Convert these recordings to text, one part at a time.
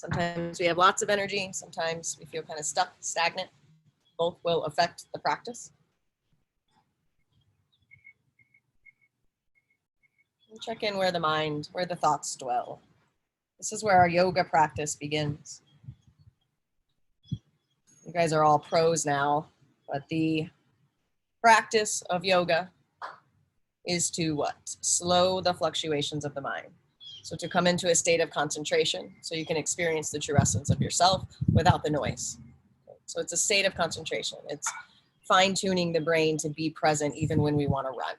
Sometimes we have lots of energy. Sometimes we feel kind of stuck, stagnant. Both will affect the practice. And check in where the mind, where the thoughts dwell. This is where our yoga practice begins. You guys are all pros now, but the practice of yoga is to what? Slow the fluctuations of the mind. So to come into a state of concentration so you can experience the true essence of yourself without the noise. So it's a state of concentration. It's fine-tuning the brain to be present even when we want to run.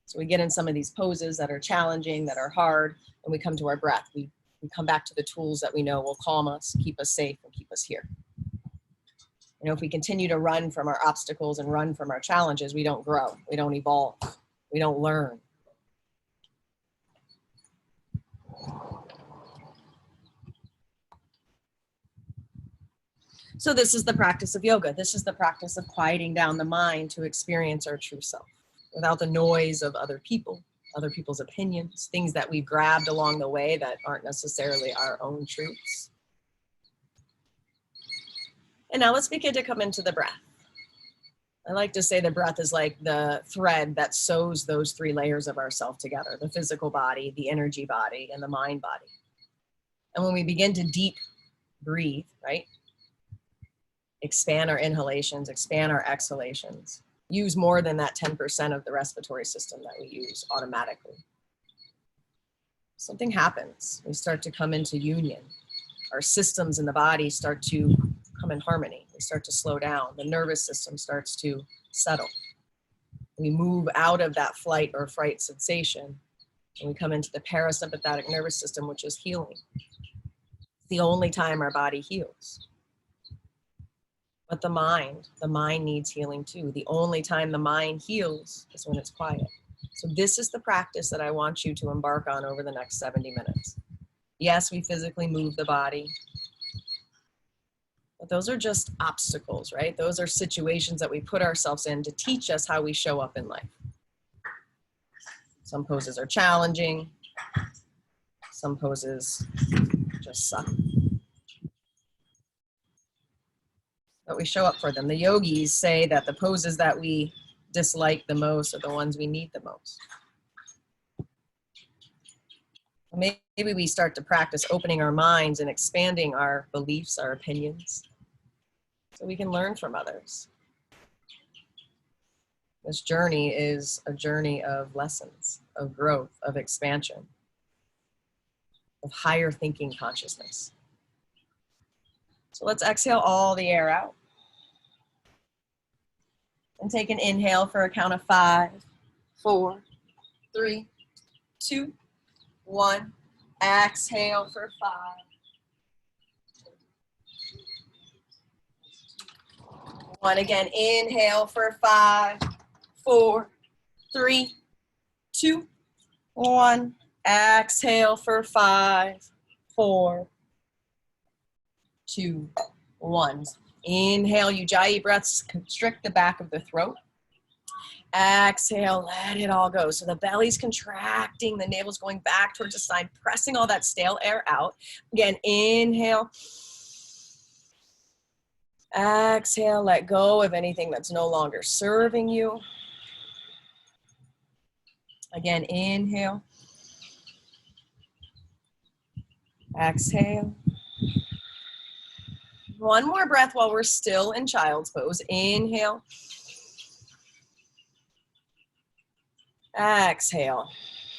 So we get in some of these poses that are challenging, that are hard, and we come to our breath. We come back to the tools that we know will calm us, keep us safe, and keep us here. You know, if we continue to run from our obstacles and run from our challenges, we don't grow, we don't evolve, we don't learn. So this is the practice of yoga. This is the practice of quieting down the mind to experience our true self without the noise of other people, other people's opinions, things that we've grabbed along the way that aren't necessarily our own truths. And now let's begin to come into the breath. I like to say the breath is like the thread that sews those three layers of ourself together, the physical body, the energy body, and the mind body. And when we begin to deep breathe, right? Expand our inhalations, expand our exhalations, use more than that 10% of the respiratory system that we use automatically. Something happens. We start to come into union. Our systems in the body start to come in harmony. They start to slow down. The nervous system starts to settle. We move out of that flight or fright sensation and we come into the parasympathetic nervous system, which is healing. It's the only time our body heals. But the mind needs healing too. The only time the mind heals is when it's quiet. So this is the practice that I want you to embark on over the next 70 minutes. Yes, we physically move the body, but those are just obstacles, right? Those are situations that we put ourselves in to teach us how we show up in life. Some poses are challenging. Some poses just suck. But we show up for them. The yogis say that the poses that we dislike the most are the ones we need the most. Maybe we start to practice opening our minds and expanding our beliefs, our opinions, so we can learn from others. This journey is a journey of lessons, of growth, of expansion, of higher thinking consciousness. So let's exhale all the air out. And take an inhale for a count of 5, 4, 3, 2, 1. Exhale for 5. 1 again. Inhale for 5, 4, 3, 2, 1. Exhale for 5, 4, 2, 1. Inhale, Ujjayi breaths, constrict the back of the throat. Exhale, let it all go. So the belly's contracting, the navel's going back towards the side, pressing all that stale air out. Again, inhale. Exhale, let go of anything that's no longer serving you. Again, inhale. Exhale. One more breath while we're still in child's pose. Inhale. Exhale.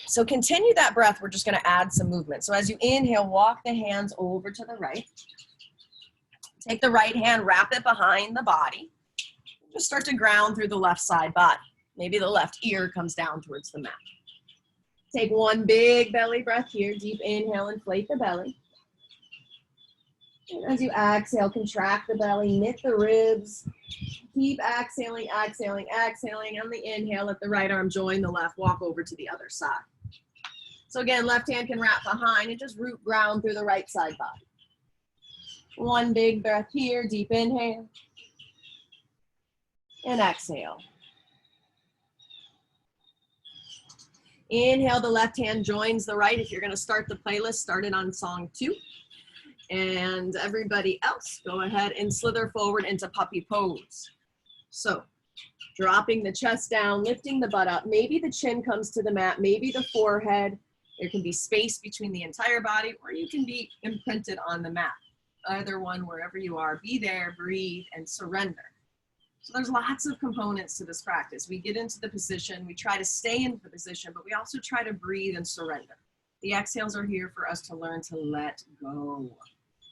So continue that breath. We're just going to add some movement. So as you inhale, walk the hands over to the right. Take the right hand, wrap it behind the body. Just start to ground through the left side body. Maybe the left ear comes down towards the mat. Take one big belly breath here. Deep inhale, inflate the belly. And as you exhale, contract the belly, knit the ribs. Keep exhaling, exhaling, exhaling. On the inhale, let the right arm join the left. Walk over to the other side. So again, left hand can wrap behind and just root ground through the right side body. One big breath here. Deep inhale. And exhale. Inhale, the left hand joins the right. If you're going to start the playlist, start it on song 2. And everybody else, go ahead and slither forward into puppy pose. So, dropping the chest down, lifting the butt up. Maybe the chin comes to the mat, maybe the forehead. There can be space between the entire body, or you can be imprinted on the mat. Either one, wherever you are, be there, breathe, and surrender. So there's lots of components to this practice. We get into the position, we try to stay in the position, but we also try to breathe and surrender. The exhales are here for us to learn to let go.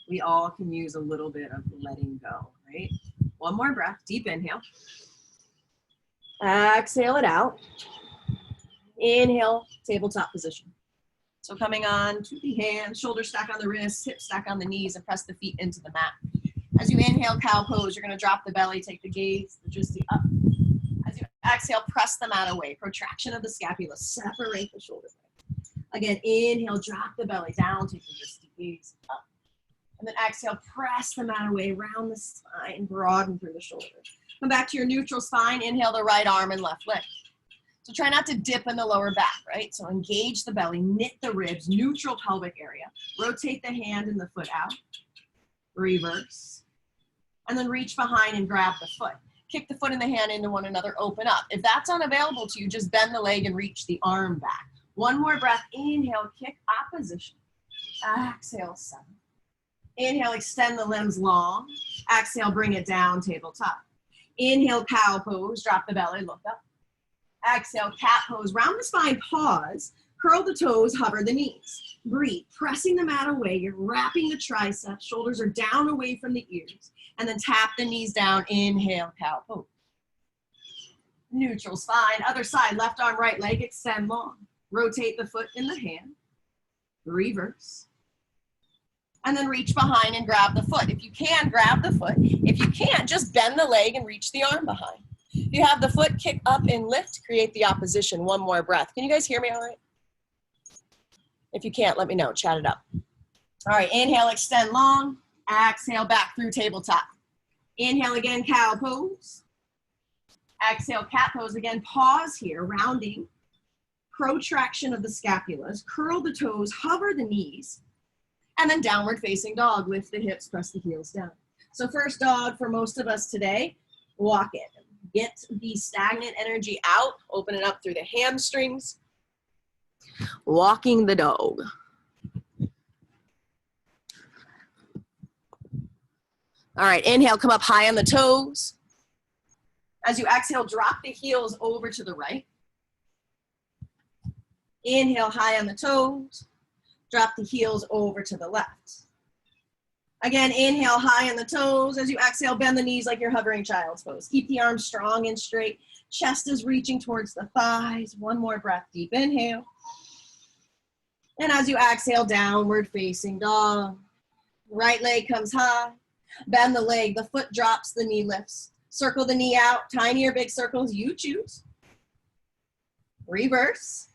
We all can use a little bit of letting go, right? One more breath, deep inhale. Exhale it out. Inhale, tabletop position. So coming on to the hands, shoulders stack on the wrists, hips stack on the knees, and press the feet into the mat. As you inhale, cow pose, you're going to drop the belly, take the gaze, the drishti up. As you exhale, press the mat away. Protraction of the scapula, separate the shoulders. Again, inhale, drop the belly down, take the drishti gaze up. And then exhale, press the mat away, round the spine, broaden through the shoulders. Come back to your neutral spine, inhale the right arm and left leg. So try not to dip in the lower back, right? So engage the belly, knit the ribs, neutral pelvic area. Rotate the hand and the foot out. Reverse. And then reach behind and grab the foot. Kick the foot and the hand into one another, open up. If that's unavailable to you, just bend the leg and reach the arm back. One more breath, inhale, kick opposition. Exhale, 7. Inhale, extend the limbs long. Exhale, bring it down, tabletop. Inhale, cow pose, drop the belly, look up. Exhale, cat pose, round the spine, pause. Curl the toes, hover the knees. Breathe, pressing the mat away. You're wrapping the triceps, shoulders are down away from the ears. And then tap the knees down, inhale, cow pose. Neutral spine, other side, left arm, right leg, extend long. Rotate the foot in the hand. Reverse. And then reach behind and grab the foot. If you can, grab the foot. If you can't, just bend the leg and reach the arm behind. If you have the foot, kick up and lift, create the opposition. One more breath. Can you guys hear me all right? If you can't, let me know. Chat it up. All right, inhale, extend long. Exhale, back through tabletop. Inhale again, cow pose. Exhale, cat pose again. Pause here, rounding. Protraction of the scapulas. Curl the toes, hover the knees. And then downward facing dog. Lift the hips, press the heels down. So first dog for most of us today, walk it. Get the stagnant energy out. Open it up through the hamstrings. Walking the dog. All right, inhale, come up high on the toes. As you exhale, drop the heels over to the right. Inhale, high on the toes. Drop the heels over to the left. Again, inhale, high on the toes. As you exhale, bend the knees like you're hovering child's pose. Keep the arms strong and straight. Chest is reaching towards the thighs. One more breath, deep inhale. And as you exhale, downward facing dog. Right leg comes high. Bend the leg, the foot drops, the knee lifts. Circle the knee out, tiny or big circles, you choose. Reverse.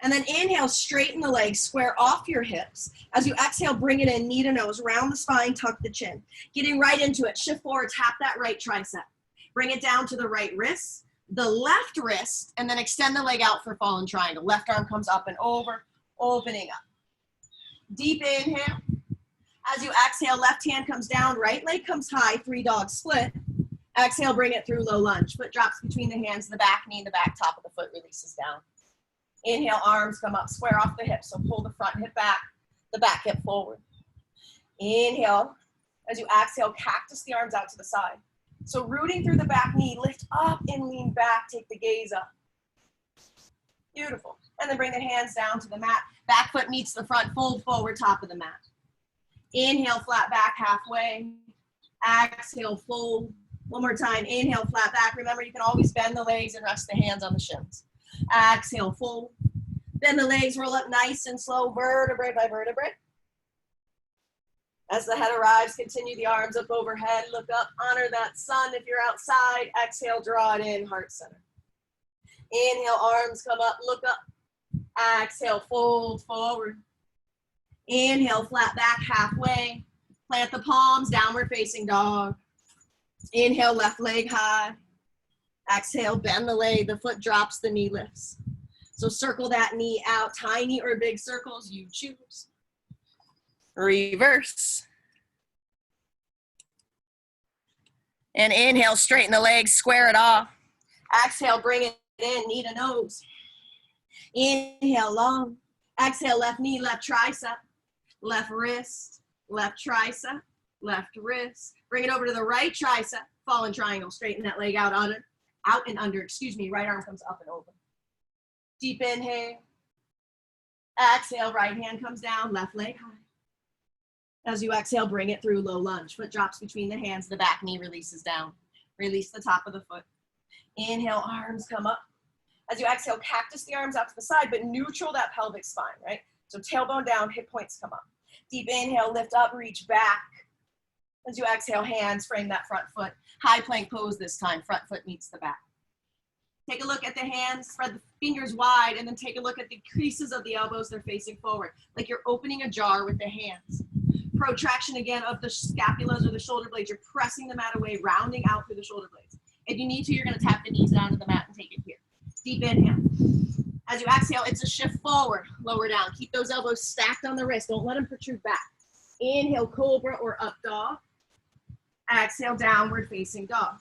And then inhale, straighten the legs, square off your hips. As you exhale, bring it in, knee to nose, round the spine, tuck the chin. Getting right into it, shift forward, tap that right tricep. Bring it down to the right wrist, the left wrist, and then extend the leg out for fallen triangle. Left arm comes up and over, opening up. Deep inhale. As you exhale, left hand comes down, right leg comes high, 3-dog split. Exhale, bring it through low lunge. Foot drops between the hands, the back knee, the back top of the foot releases down. Inhale, arms come up, square off the hips. So pull the front hip back, the back hip forward. Inhale. As you exhale, cactus the arms out to the side. So rooting through the back knee, lift up and lean back, take the gaze up. Beautiful. And then bring the hands down to the mat. Back foot meets the front, fold forward, top of the mat. Inhale, flat back halfway. Exhale, fold. One more time. Inhale, flat back. Remember, you can always bend the legs and rest the hands on the shins. Exhale, fold. Bend the legs, roll up nice and slow, vertebrae by vertebrae. As the head arrives, continue the arms up overhead. Look up, honor that sun. If you're outside, exhale, draw it in, heart center. Inhale, arms come up, look up. Exhale, fold forward. Inhale, flat back halfway. Plant the palms, downward facing dog. Inhale, left leg high. Exhale, bend the leg, the foot drops, the knee lifts. So circle that knee out, tiny or big circles, you choose. Reverse. And inhale, straighten the legs, square it off. Exhale, bring it in, knee to nose. Inhale, long. Exhale, left knee, left tricep, left wrist, left tricep, left wrist. Bring it over to the right tricep, fallen triangle. Straighten that leg out and under, excuse me. Right arm comes up and over. Deep inhale. Exhale, right hand comes down, left leg high. As you exhale, bring it through low lunge. Foot drops between the hands, the back knee releases down. Release the top of the foot. Inhale, arms come up. As you exhale, cactus the arms out to the side, but neutral that pelvic spine, right? So tailbone down, hip points come up. Deep inhale, lift up, reach back. As you exhale, hands frame that front foot. High plank pose this time, front foot meets the back. Take a look at the hands, spread the fingers wide, and then take a look at the creases of the elbows, they're facing forward, like you're opening a jar with the hands. Protraction again of the scapulas or the shoulder blades. You're pressing the mat away, rounding out through the shoulder blades. If you need to, you're gonna tap the knees down to the mat and take it here. Deep inhale. As you exhale, it's a shift forward, lower down. Keep those elbows stacked on the wrist. Don't let them protrude back. Inhale, cobra or up dog. Exhale, downward facing dog.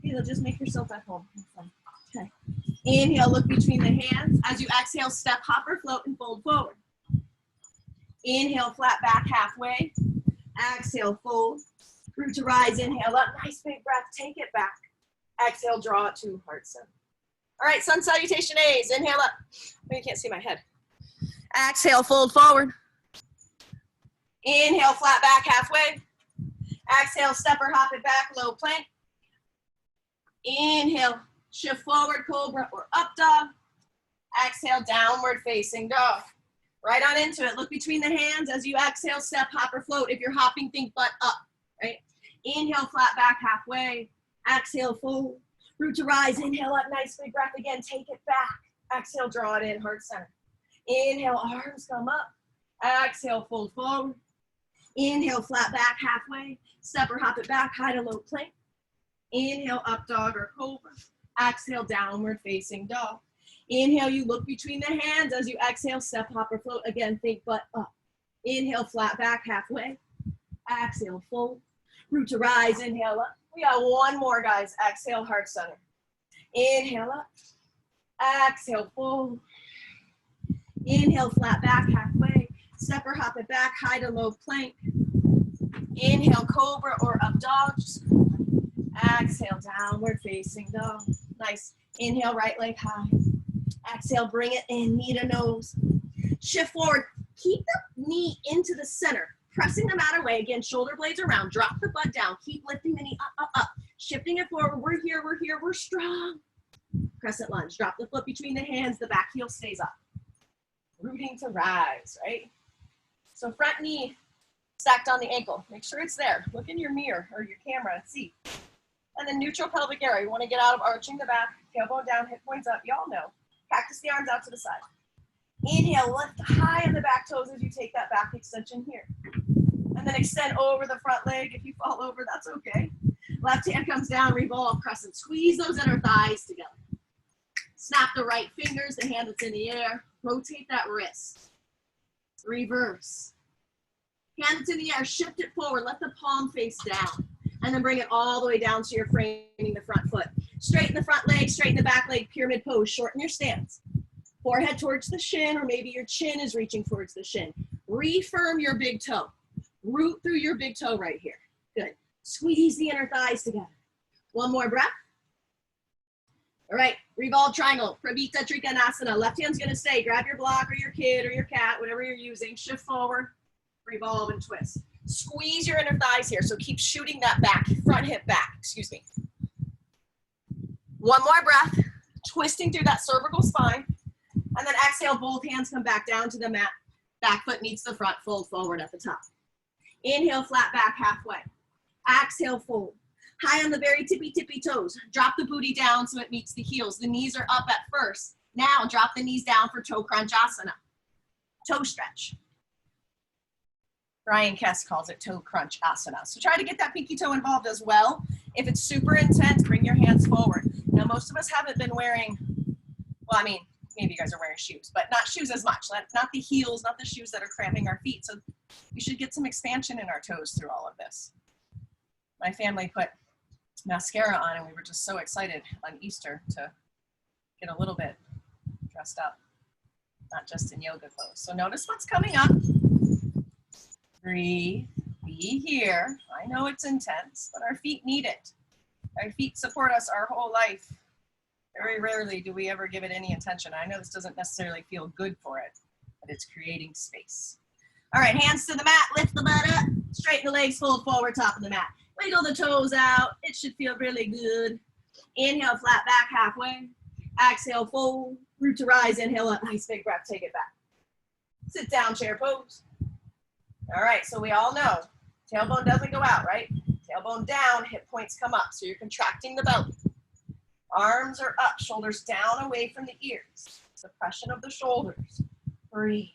Okay, just make yourself at home. Okay. Inhale, look between the hands. As you exhale, step, hop, or float and fold forward. Inhale, flat back halfway. Exhale, fold. Root to rise, inhale up. Nice big breath, take it back. Exhale, draw it to heart center. All right, sun salutation A's. Inhale up. Oh, you can't see my head. Exhale, fold forward. Inhale, flat back halfway. Exhale, step or hop it back, low plank. Inhale, shift forward, cobra or up dog. Exhale, downward facing dog. Right on into it. Look between the hands as you exhale, step, hop, or float. If you're hopping, think butt up, right? Inhale, flat back halfway. Exhale, fold. Root to rise. Inhale up, nice big breath again. Take it back. Exhale, draw it in, heart center. Inhale, arms come up. Exhale, fold forward. Inhale, flat back halfway. Step or hop it back, high to low plank. Inhale, up dog or cobra. Exhale, downward facing dog. Inhale, you look between the hands. As you exhale, step, hop, or float. Again, think butt up. Inhale, flat back halfway. Exhale, fold. Root to rise, inhale up. We got one more, guys. Exhale, heart center. Inhale up. Exhale, fold. Inhale, flat back halfway. Step or hop it back, high to low plank. Inhale, cobra or up dog. Exhale, downward facing dog. Nice. Inhale, right leg high. Exhale, bring it in, knee to nose. Shift forward. Keep the knee into the center. Pressing the mat away. Again, shoulder blades around. Drop the butt down. Keep lifting the knee up, up, up. Shifting it forward. We're here, we're here, we're strong. Crescent lunge. Drop the foot between the hands. The back heel stays up. Rooting to rise, right? So front knee stacked on the ankle. Make sure it's there. Look in your mirror or your camera and see. And then neutral pelvic area. You want to get out of arching the back. Tailbone down, hip points up. Y'all know. Cactus the arms out to the side. Inhale, lift high on the back toes as you take that back extension here. And then extend over the front leg. If you fall over, that's okay. Left hand comes down, revolve, crescent. Squeeze those inner thighs together. Snap the right fingers, the hand that's in the air. Rotate that wrist. Reverse. Hand that's in the air, shift it forward. Let the palm face down. And then bring it all the way down so you're framing the front foot. Straighten the front leg, straighten the back leg, pyramid pose. Shorten your stance. Forehead towards the shin, or maybe your chin is reaching towards the shin. Refirm your big toe. Root through your big toe right here. Good. Squeeze the inner thighs together. One more breath. All right, revolve triangle, Prabhita Trikonasana. Left hand's gonna stay. Grab your block or your kid or your cat, whatever you're using. Shift forward, revolve and twist. Squeeze your inner thighs here, so keep shooting that back, front hip back, excuse me. One more breath, twisting through that cervical spine. And then exhale, both hands come back down to the mat. Back foot meets the front, fold forward at the top. Inhale, flat back halfway. Exhale, fold. High on the very tippy toes. Drop the booty down so it meets the heels. The knees are up at first. Now drop the knees down for toe crunch asana. Toe stretch. Brian Kess calls it toe crunch asana. So try to get that pinky toe involved as well. If it's super intense, bring your hands forward. Now most of us haven't been wearing, well, I mean, maybe you guys are wearing shoes, but not shoes as much. Not the heels, not the shoes that are cramping our feet. So we should get some expansion in our toes through all of this. My family put mascara on and we were just so excited on Easter to get a little bit dressed up, not just in yoga clothes. So notice what's coming up. Breathe, be here. I know it's intense, but our feet need it. Our feet support us our whole life. Very rarely do we ever give it any attention. I know this doesn't necessarily feel good for it, but it's creating space. All right, hands to the mat, lift the butt up, straighten the legs, fold forward, top of the mat. Wiggle the toes out. It should feel really good. Inhale, flat back halfway. Exhale, fold. Root to rise. Inhale up. Nice big breath. Take it back. Sit down, chair pose. All right, so we all know tailbone doesn't go out, right? Tailbone down, hip points come up. So you're contracting the belly. Arms are up, shoulders down away from the ears. Suppression of the shoulders. Breathe.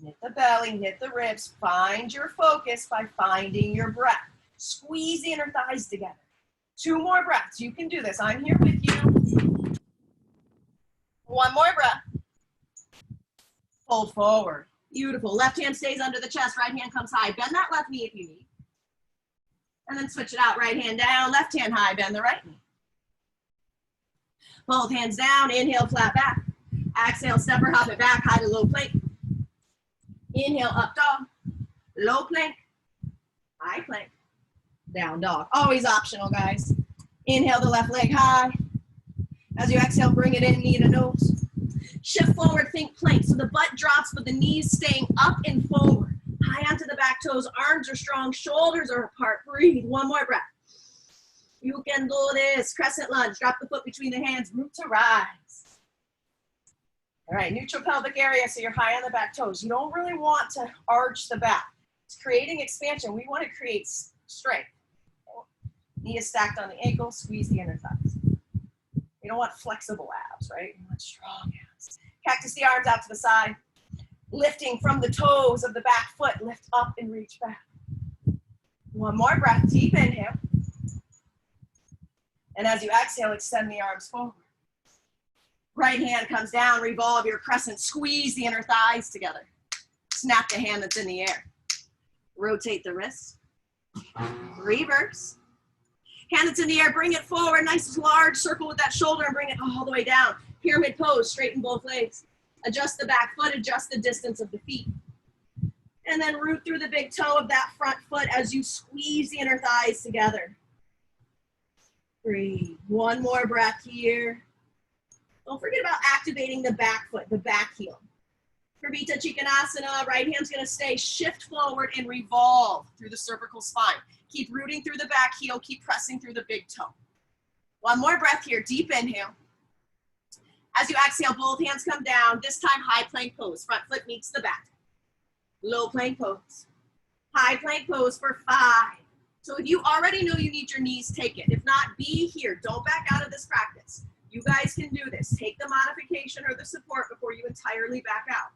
Knit the belly, knit the ribs. Find your focus by finding your breath. Squeeze the inner thighs together. 2 more breaths. You can do this. I'm here with you. 1 more breath. Fold forward. Beautiful. Left hand stays under the chest. Right hand comes high. Bend that left knee if you need. And then switch it out. Right hand down. Left hand high. Bend the right knee. Both hands down. Inhale, flat back. Exhale, step or hop it back. High to low plank. Inhale, up dog, low plank, high plank, down dog. Always optional, guys. Inhale the left leg high. As you exhale, bring it in, knee to nose. Shift forward, think plank. So the butt drops, but the knees staying up and forward. High onto the back toes, arms are strong, shoulders are apart. Breathe, 1 more breath. You can do this. Crescent lunge, drop the foot between the hands, root to rise. All right, neutral pelvic area, so you're high on the back toes. You don't really want to arch the back. It's creating expansion. We want to create strength. Knee is stacked on the ankle, squeeze the inner thighs. We don't want flexible abs, right? We want strong abs. Cactus the arms out to the side. Lifting from the toes of the back foot, lift up and reach back. 1 more breath, deep inhale. And as you exhale, extend the arms forward. Right hand comes down, revolve your crescent, squeeze the inner thighs together. Snap the hand that's in the air. Rotate the wrist. Reverse. Hand that's in the air, bring it forward, nice large circle with that shoulder and bring it all the way down. Pyramid pose, straighten both legs. Adjust the back foot, adjust the distance of the feet. And then root through the big toe of that front foot as you squeeze the inner thighs together. Breathe. 1 more breath here. Don't forget about activating the back foot, the back heel. Prabhita Trikonasana, right hand's gonna stay, shift forward and revolve through the cervical spine. Keep rooting through the back heel, keep pressing through the big toe. 1 more breath here, deep inhale. As you exhale, both hands come down, this time high plank pose. Front foot meets the back. Low plank pose. High plank pose for 5. So if you already know you need your knees, take it. If not, be here, don't back out of this practice. You guys can do this. Take the modification or the support before you entirely back out.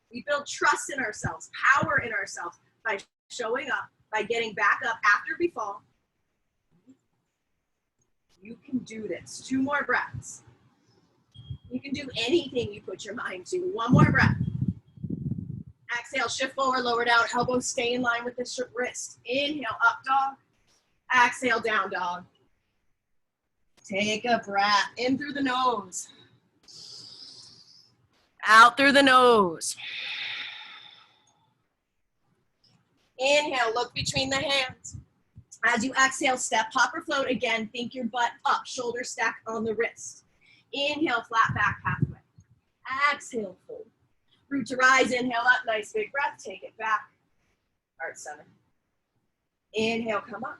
We build trust in ourselves, power in ourselves by showing up, by getting back up after we fall. You can do this. 2 more breaths. You can do anything you put your mind to. 1 more breath. Exhale, shift forward, lower down, elbows stay in line with the wrist. Inhale, up dog. Exhale, down dog. Take a breath in through the nose. Out through the nose. Inhale, look between the hands. As you exhale, step, hop, or float. Again, think your butt up, shoulder stack on the wrist. Inhale, flat back pathway. Exhale, fold. Root to rise, inhale up, nice big breath, take it back. Heart center. Inhale, come up.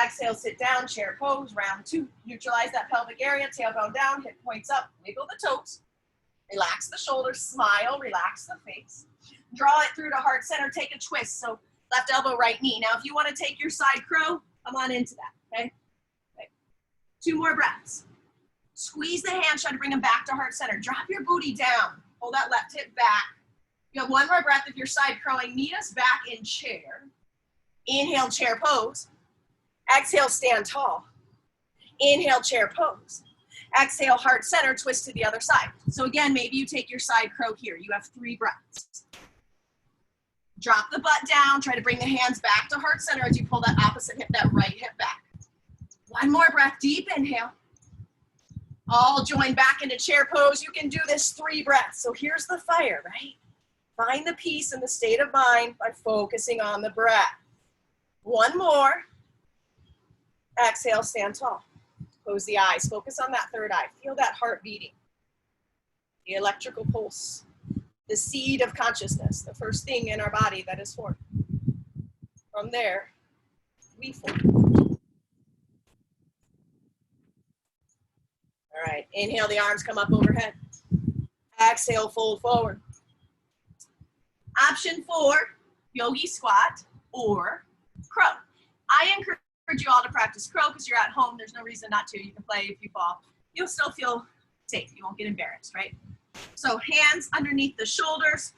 Exhale, sit down, chair pose, round 2. Neutralize that pelvic area, tailbone down, hip points up, wiggle the toes. Relax the shoulders, smile, relax the face. Draw it through to heart center, take a twist. So left elbow, right knee. Now if you want to take your side crow, come on into that, okay? 2 more breaths. Squeeze the hands, try to bring them back to heart center. Drop your booty down. Pull that left hip back. You have 1 more breath if you're side crowing. Meet us back in chair. Inhale, chair pose. Exhale, stand tall. Inhale, chair pose. Exhale, heart center, twist to the other side. So again, maybe you take your side crow here. You have 3 breaths. Drop the butt down. Try to bring the hands back to heart center as you pull that opposite hip, that right hip back. 1 more breath, deep inhale. All join back into chair pose. You can do this 3 breaths. So here's the fire, right? Find the peace and the state of mind by focusing on the breath. 1 more. Exhale, stand tall. Close the eyes. Focus on that 3rd eye. Feel that heart beating. The electrical pulse. The seed of consciousness. The first thing in our body that is formed. From there, we form. All right, inhale, the arms come up overhead. Exhale, fold forward. Option 4, yogi squat or crow. I encourage you all to practice crow because you're at home. There's no reason not to. You can play if you fall. You'll still feel safe. You won't get embarrassed, right? So hands underneath the shoulders,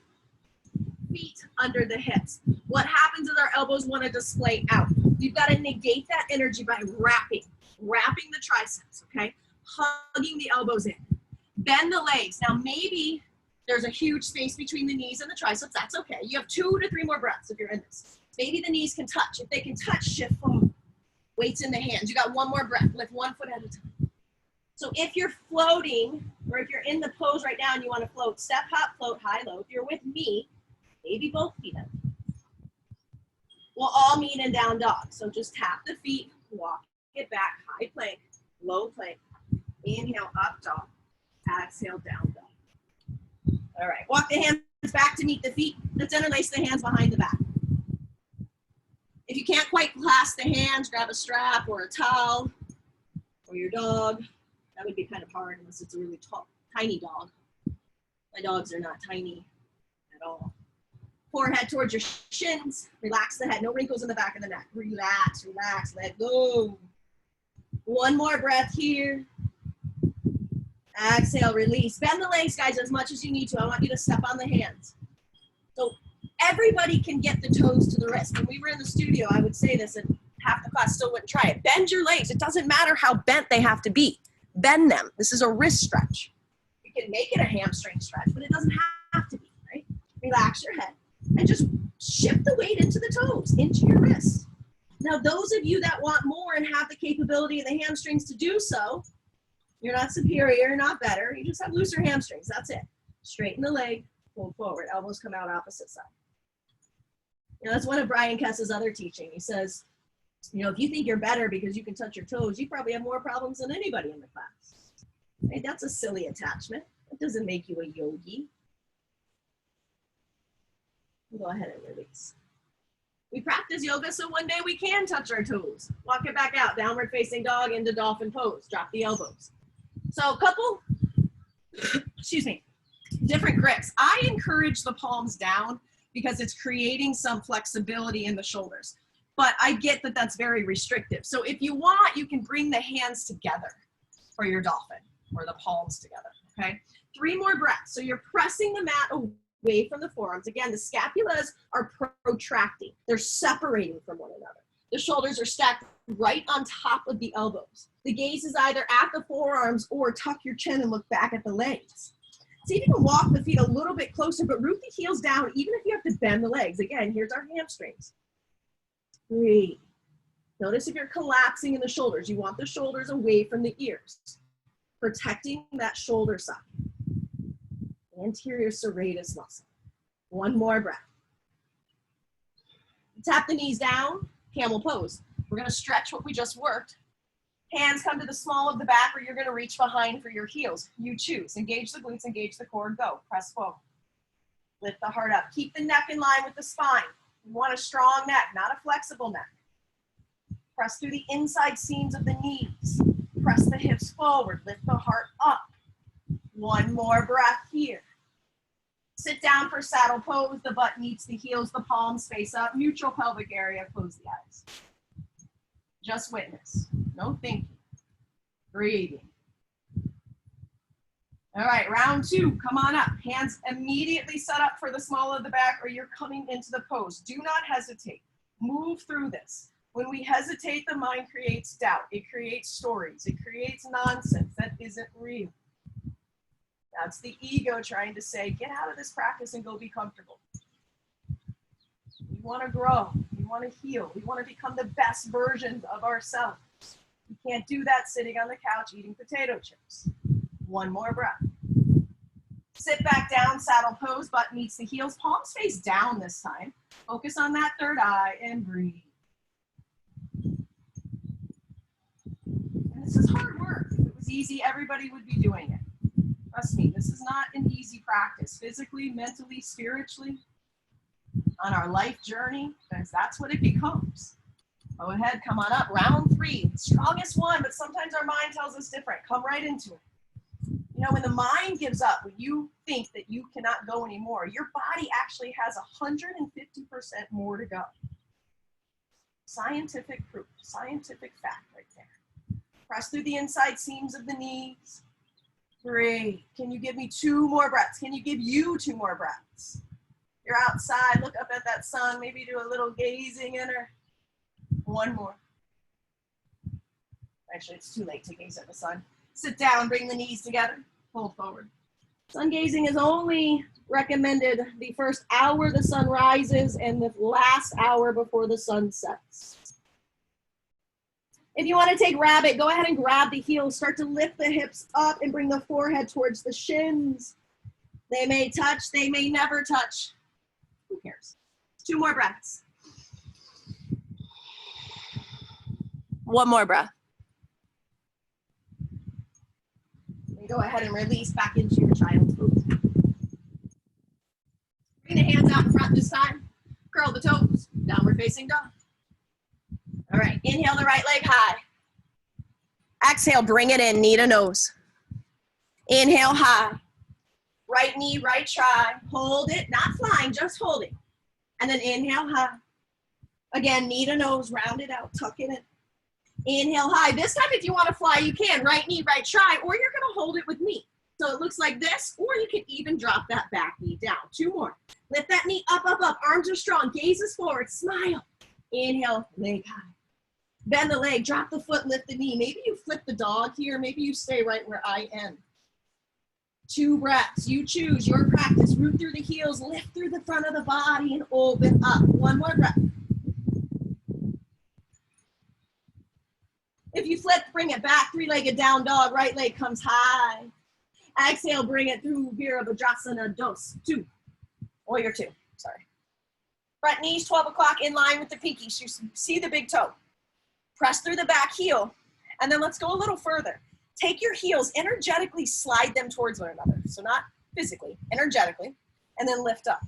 feet under the hips. What happens is our elbows want to display out. You've got to negate that energy by wrapping the triceps, okay? Hugging the elbows in. Bend the legs. Now maybe there's a huge space between the knees and the triceps. That's okay. You have 2 to 3 more breaths if you're in this. Maybe the knees can touch. If they can touch, shift forward. Weights in the hands. You got 1 more breath. Lift 1 foot at a time. So if you're floating, or if you're in the pose right now and you want to float, step, hop, float, high, low. If you're with me, maybe both feet up. We'll all meet in down dog. So just tap the feet, walk it back, high plank, low plank. Inhale, up dog. Exhale, down dog. All right, walk the hands back to meet the feet. Let's interlace the hands behind the back. If you can't quite clasp the hands, grab a strap or a towel or your dog. That would be kind of hard unless it's a really tall, tiny dog. My dogs are not tiny at all. Forehead towards your shins. Relax the head. No wrinkles in the back of the neck. Relax, relax, let go. 1 more breath here. Exhale, release. Bend the legs, guys, as much as you need to. I want you to step on the hands. So everybody can get the toes to the wrist. When we were in the studio, I would say this, and half the class still wouldn't try it. Bend your legs. It doesn't matter how bent they have to be. Bend them. This is a wrist stretch. You can make it a hamstring stretch, but it doesn't have to be, right? Relax your head and just shift the weight into the toes, into your wrists. Now, those of you that want more and have the capability of the hamstrings to do so, you're not superior, not better. You just have looser hamstrings. That's it. Straighten the leg, pull forward. Elbows come out opposite side. You know, that's one of Brian Kess's other teaching. He says, you know, if you think you're better because you can touch your toes, you probably have more problems than anybody in the class. Right? That's a silly attachment. It doesn't make you a yogi. We'll go ahead and release. We practice yoga so one day we can touch our toes. Walk it back out. Downward facing dog into dolphin pose. Drop the elbows. So a couple, excuse me, different grips. I encourage the palms down because it's creating some flexibility in the shoulders. But I get that that's very restrictive. So if you want, you can bring the hands together for your dolphin or the palms together, okay? 3 more breaths. So you're pressing the mat away from the forearms. Again, the scapulas are protracting. They're separating from one another. The shoulders are stacked right on top of the elbows. The gaze is either at the forearms or tuck your chin and look back at the legs. See if you can walk the feet a little bit closer, but root the heels down even if you have to bend the legs. Again, here's our hamstrings. Breathe. Notice if you're collapsing in the shoulders. You want the shoulders away from the ears, protecting that shoulder side. Anterior serratus muscle. One more breath. Tap the knees down, camel pose. We're gonna stretch what we just worked. Hands come to the small of the back, or you're gonna reach behind for your heels. You choose. Engage the glutes, engage the core, go. Press forward. Lift the heart up. Keep the neck in line with the spine. You want a strong neck, not a flexible neck. Press through the inside seams of the knees. Press the hips forward. Lift the heart up. One more breath here. Sit down for saddle pose. The butt meets the heels, the palms face up. Neutral pelvic area. Close the eyes. Just witness. No thinking. Breathing. All right, round two. Come on up. Hands immediately set up for the small of the back, or you're coming into the pose. Do not hesitate. Move through this. When we hesitate, the mind creates doubt. It creates stories. It creates nonsense that isn't real. That's the ego trying to say, get out of this practice and go be comfortable. We want to grow. We want to heal. We want to become the best versions of ourselves. We can't do that sitting on the couch eating potato chips. One more breath. Sit back down, saddle pose, butt meets the heels, palms face down this time. Focus on that third eye and breathe. And this is hard work. If it was easy, everybody would be doing it. Trust me, this is not an easy practice, physically, mentally, spiritually, on our life journey, because that's what it becomes. Go ahead, come on up. Round three, strongest one, but sometimes our mind tells us different. Come right into it. You know, when the mind gives up, when you think that you cannot go anymore, your body actually has 150% more to go. Scientific proof, scientific fact right there. Press through the inside seams of the knees. Great. Can you give me 2 more breaths? Can you give you 2 more breaths? You're outside, look up at that sun, maybe do a little gazing in her. 1 more. Actually, it's too late to gaze at the sun. Sit down, bring the knees together, fold forward. Sun gazing is only recommended the first hour the sun rises and the last hour before the sun sets. If you want to take rabbit, go ahead and grab the heels. Start to lift the hips up and bring the forehead towards the shins. They may touch, they may never touch. Who cares? 2 more breaths. 1 more breath. Go ahead and release back into your child's pose. Bring the hands out in front this time. Curl the toes. Downward facing dog. All right, inhale the right leg high. Exhale, bring it in, knee to nose. Inhale high. Right knee, right tri. Hold it, not flying, just holding. And then inhale high. Again, knee to nose, round it out, tuck it in. Inhale high. This time, if you want to fly, you can. Right knee, right tri, or you're going to hold it with me. So it looks like this, or you can even drop that back knee down. 2 more. Lift that knee up, up, up. Arms are strong. Gazes forward. Smile. Inhale, leg high. Bend the leg, drop the foot, lift the knee. Maybe you flip the dog here. Maybe you stay right where I am. 2 breaths. You choose your practice. Root through the heels, lift through the front of the body, and open up. 1 more breath. If you flip, bring it back. 3-legged down dog. Right leg comes high. Exhale, bring it through Virabhadrasana, dos, 2. Warrior 2, sorry. Front knees, 12 o'clock, in line with the pinky. So you see the big toe. Press through the back heel. And then let's go a little further. Take your heels, energetically slide them towards one another. So not physically, energetically. And then lift up.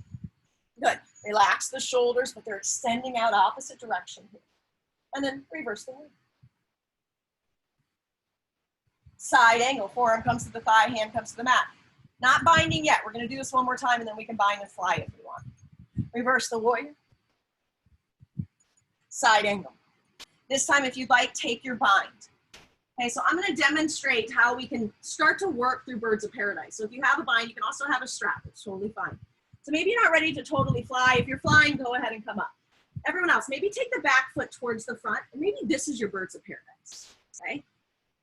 Good. Relax the shoulders, but they're extending out opposite direction here. And then reverse the leg. Side angle, forearm comes to the thigh, hand comes to the mat. Not binding yet. We're going to do this one more time, and then we can bind and fly if we want. Reverse the warrior. Side angle. This time, if you'd like, take your bind. Okay, so I'm going to demonstrate how we can start to work through birds of paradise. So if you have a bind, you can also have a strap. It's totally fine. So maybe you're not ready to totally fly. If you're flying, go ahead and come up. Everyone else, maybe take the back foot towards the front, and maybe this is your birds of paradise, okay?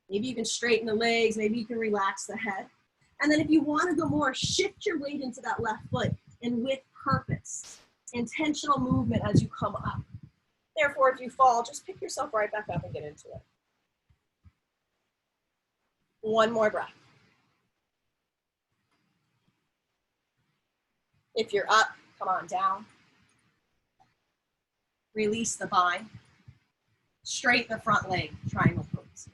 Maybe you can straighten the legs, maybe you can relax the head. And then if you want to go more, shift your weight into that left foot, and with purpose, intentional movement as you come up. Therefore, if you fall, just pick yourself right back up and get into it. One more breath. If you're up, come on down. Release the bind. Straighten the front leg, triangle pose.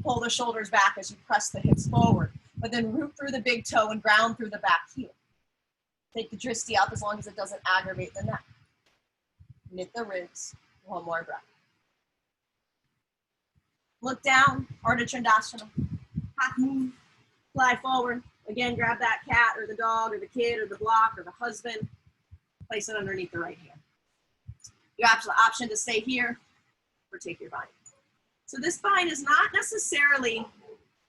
Pull the shoulders back as you press the hips forward, but then root through the big toe and ground through the back heel. Take the dristi up as long as it doesn't aggravate the neck. Knit the ribs. One more breath. Look down, Ardha Chandrasana. Half moon, fly forward. Again, grab that cat or the dog or the kid or the block or the husband. Place it underneath the right hand. You have the option to stay here or take your bind. So this bind is not necessarily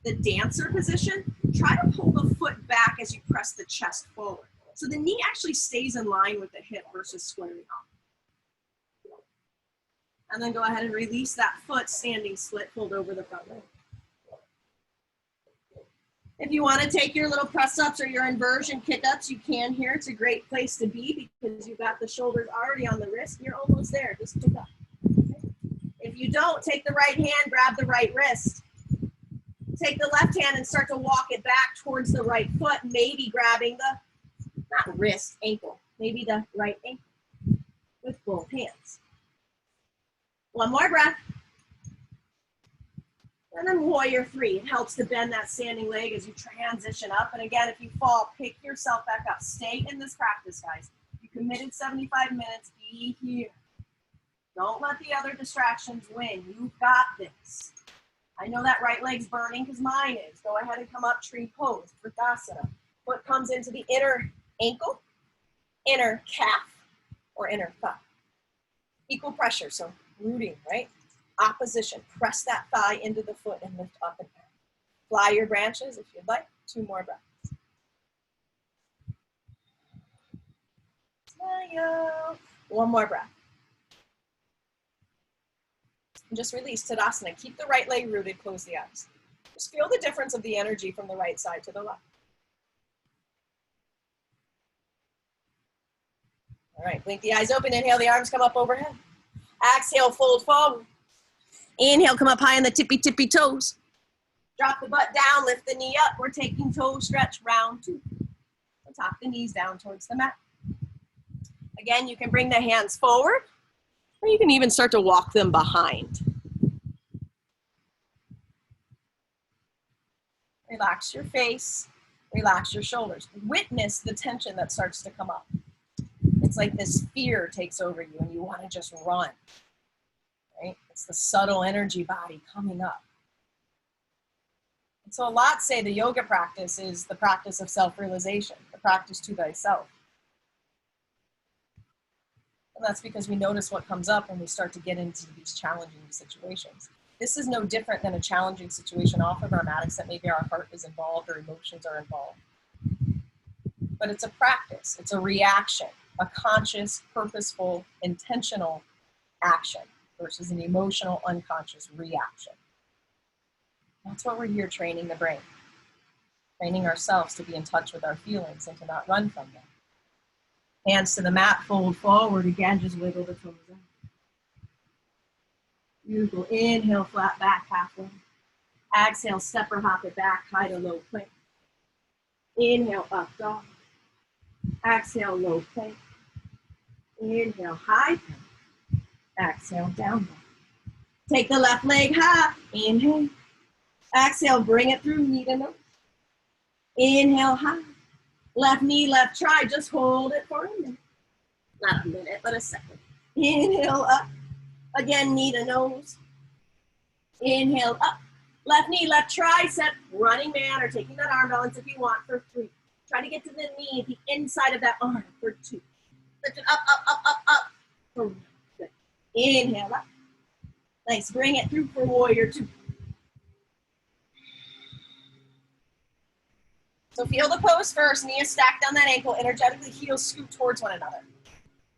the dancer position. Try to pull the foot back as you press the chest forward. So the knee actually stays in line with the hip versus squaring off. And then go ahead and release that foot, standing split, pulled over the front leg. If you want to take your little press-ups or your inversion kick-ups, you can here. It's a great place to be because you've got the shoulders already on the wrist. You're almost there. Just pick up. Okay. If you don't, take the right hand, grab the right wrist. Take the left hand and start to walk it back towards the right foot, maybe grabbing the, not wrist, ankle, maybe the right ankle with both hands. One more breath. And then warrior three. It helps to bend that standing leg as you transition up. And again, if you fall, pick yourself back up. Stay in this practice, guys. You committed 75 minutes. Be here. Don't let the other distractions win. You've got this. I know that right leg's burning because mine is. Go ahead and come up, tree pose, Vrtasana. Foot comes into the inner ankle, inner calf, or inner thigh. Equal pressure, so rooting, right? Opposition. Press that thigh into the foot and lift up and down. Fly your branches if you'd like. 2 more breaths. Smile. 1 more breath. And just release Tadasana. Keep the right leg rooted. Close the eyes. Just feel the difference of the energy from the right side to the left. All right, blink the eyes open. Inhale, the arms come up overhead. Exhale, fold forward. Inhale, come up high on the tippy toes. Drop the butt down, lift the knee up. We're taking toe stretch, round 2. So top the knees down towards the mat. Again, you can bring the hands forward, or you can even start to walk them behind. Relax your face, relax your shoulders. Witness the tension that starts to come up. It's like this fear takes over you and you want to just run. Right? It's the subtle energy body coming up. And so a lot say the yoga practice is the practice of self-realization, the practice to thyself. And that's because we notice what comes up when we start to get into these challenging situations. This is no different than a challenging situation off of our matics that maybe our heart is involved or emotions are involved. But it's a practice, it's a reaction, a conscious, purposeful, intentional action versus an emotional, unconscious reaction. That's what we're here training the brain, training ourselves to be in touch with our feelings and to not run from them. Hands to the mat, fold forward. Again, just wiggle the toes out. Beautiful. Inhale, flat back, halfway. Exhale, step or hop it back, high to low plank. Inhale, up dog. Exhale, low plank. Inhale, high plank. Exhale, down dog. Take the left leg high. Inhale. Exhale, bring it through, knee to nose. Inhale, high. Left knee, left try. Just hold it for a minute. Not a minute, but a second. Inhale, up. Again, knee to nose. Inhale, up. Left knee, left tricep. Running man or taking that arm balance if you want for 3. Try to get to the knee, the inside of that arm for 2. Lift it up, up, up, up, up. For 1. Good. Inhale, up. Nice. Bring it through for warrior 2. So feel the pose first. Knee is stacked on that ankle. Energetically, heels scoot towards one another.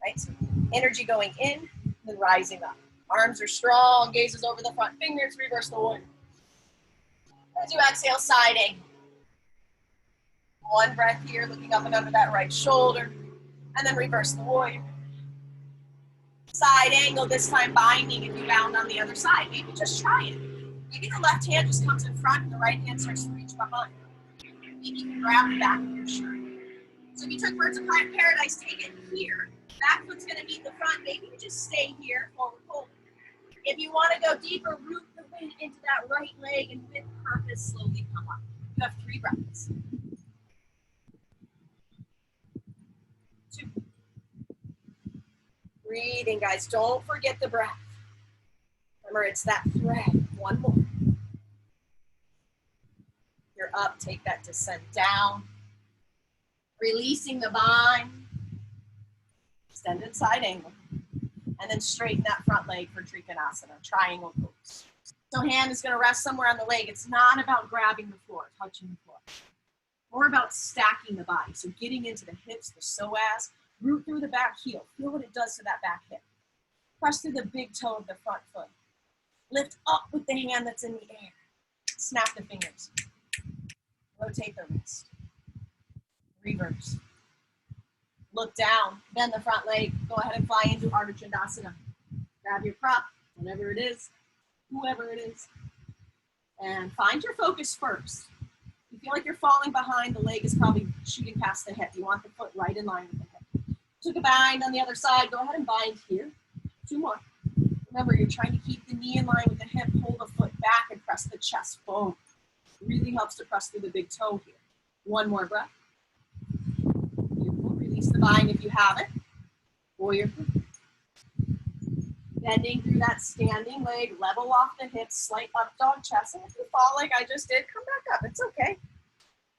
Right? So energy going in, then rising up. Arms are strong. Gazes over the front fingers. Reverse the warrior. As you exhale, side angle. One breath here, looking up and under that right shoulder. And then reverse the warrior. Side angle, this time binding if you bound on the other side. Maybe just try it. Maybe the left hand just comes in front and the right hand starts to reach behind. Maybe you can grab the back of your shirt. So if you took Birds of Paradise, take it here. Back foot's going to meet the front. Maybe you just stay here, forward fold. If you want to go deeper, root the weight into that right leg and with purpose, slowly come up. You have 3 breaths. 2. Breathing, guys. Don't forget the breath. Remember, it's that thread. 1 more. You're up. Take that descent down. Releasing the bind. Extended side angle. And then straighten that front leg for Trikonasana, triangle pose. So hand is going to rest somewhere on the leg. It's not about grabbing the floor, touching the floor. More about stacking the body. So getting into the hips, the psoas, root through the back heel. Feel what it does to that back hip. Press through the big toe of the front foot. Lift up with the hand that's in the air. Snap the fingers. Rotate the wrist. Reverse. Look down, bend the front leg. Go ahead and fly into Ardha Chandrasana. Grab your prop, whatever it is, whoever it is. And find your focus first. You feel like you're falling behind, the leg is probably shooting past the hip. You want the foot right in line with the hip. Took a bind on the other side. Go ahead and bind here. 2 more. Remember, you're trying to keep the knee in line with the hip. Pull the foot back and press the chest forward. Really helps to press through the big toe here. 1 more breath. Beautiful. Release the bind if you have it. Warrior. Bending through that standing leg. Level off the hips. Slight up dog chest. And if you fall like I just did, come back up. It's okay.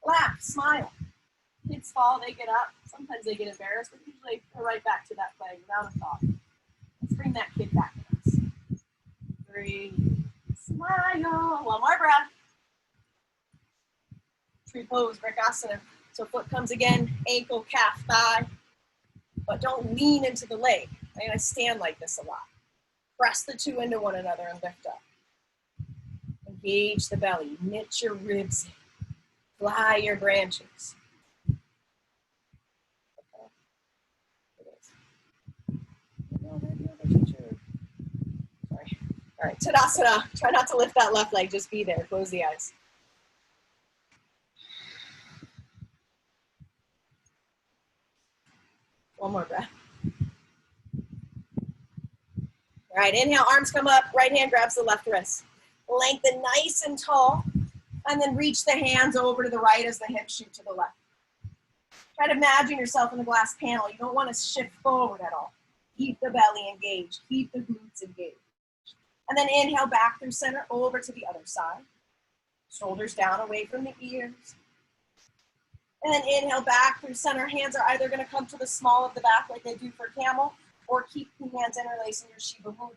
Laugh. Smile. Kids fall, they get up. Sometimes they get embarrassed, but usually they're right back to that leg without a thought. Let's bring that kid back to us. 3. Smile. 1 more breath. Tree pose, Vrikasana. So foot comes again, ankle, calf, thigh. But don't lean into the leg. I'm gonna stand like this a lot. Press the 2 into one another and lift up. Engage the belly, knit your ribs, fly your branches. Sorry. All right, Tadasana. Try not to lift that left leg, just be there. Close the eyes. One more breath. All right, inhale, arms come up, right hand grabs the left wrist. Lengthen nice and tall, and then reach the hands over to the right as the hips shoot to the left. Try to imagine yourself in the glass panel. You don't want to shift forward at all. Keep the belly engaged, keep the glutes engaged. And then inhale back through center, over to the other side. Shoulders down, away from the ears. And then inhale back through center. Hands are either going to come to the small of the back like they do for camel, or keep the hands interlaced in your Shiva Mudra.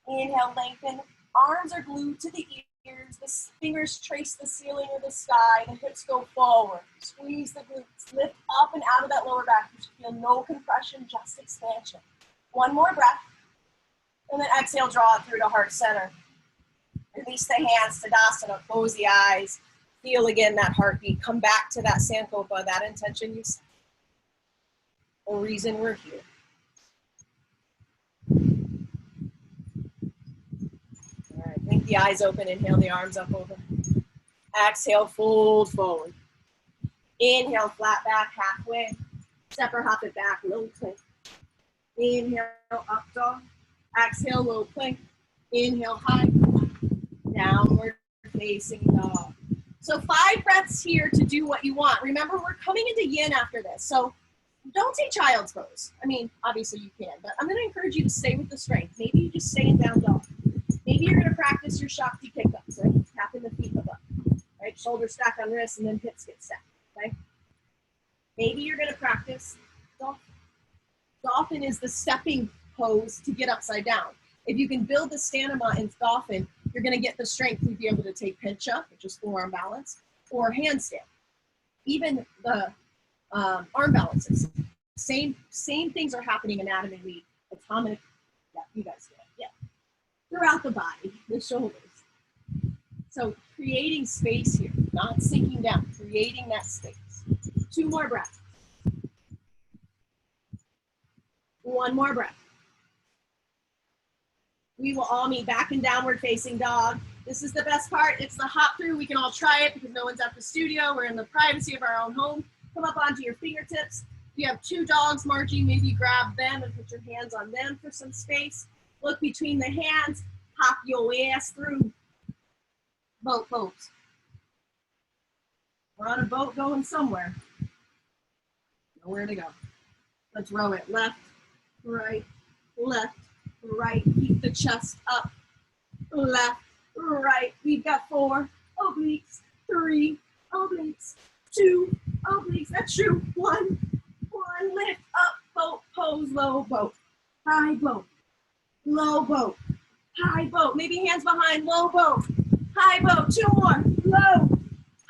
Inhale, lengthen. Arms are glued to the ears. The fingers trace the ceiling or the sky. The hips go forward. Squeeze the glutes. Lift up and out of that lower back. You should feel no compression, just expansion. 1 more breath. And then exhale, draw it through to heart center. Release the hands, Tadasana. Close the eyes. Feel again that heartbeat. Come back to that Sankalpa, that intention you set. The reason we're here. All right, blink the eyes open. Inhale the arms up over. Exhale, fold forward. Inhale, flat back, halfway. Step or hop it back, low plank. Inhale, up dog. Exhale, low plank. Inhale, high. Downward facing dog. So 5 breaths here to do what you want. Remember, we're coming into yin after this. So don't take child's pose. I mean, obviously you can, but I'm going to encourage you to stay with the strength. Maybe you just stay in down dog. Maybe you're going to practice your Shakti kick-ups, right? Tapping the feet above, right? Shoulders stack on wrists and then hips get stacked, okay? Maybe you're going to practice dolphin. Dolphin is the stepping pose to get upside down. If you can build the stamina in dolphin, you're going to get the strength to be able to take pinch up, which is forearm balance, or handstand. Even the arm balances. Same things are happening anatomically, atomic. Yeah, you guys get it. Yeah, throughout the body, the shoulders. So creating space here, not sinking down, creating that space. 2 more breaths. 1 more breath. We will all meet back in downward facing dog. This is the best part. It's the hop through. We can all try it because no one's at the studio. We're in the privacy of our own home. Come up onto your fingertips. If you have 2 dogs marching, maybe grab them and put your hands on them for some space. Look between the hands. Hop your ass through. Boat. We're on a boat going somewhere. Nowhere to go. Let's row it. Left, right, left, right. Keep the chest up. Left, right. We've got 4 obliques, 3 obliques, 2 obliques. That's true. 1. Lift up, boat, pose, low boat, high boat, low boat, high boat. Maybe hands behind, low boat, high boat. 2 more, low,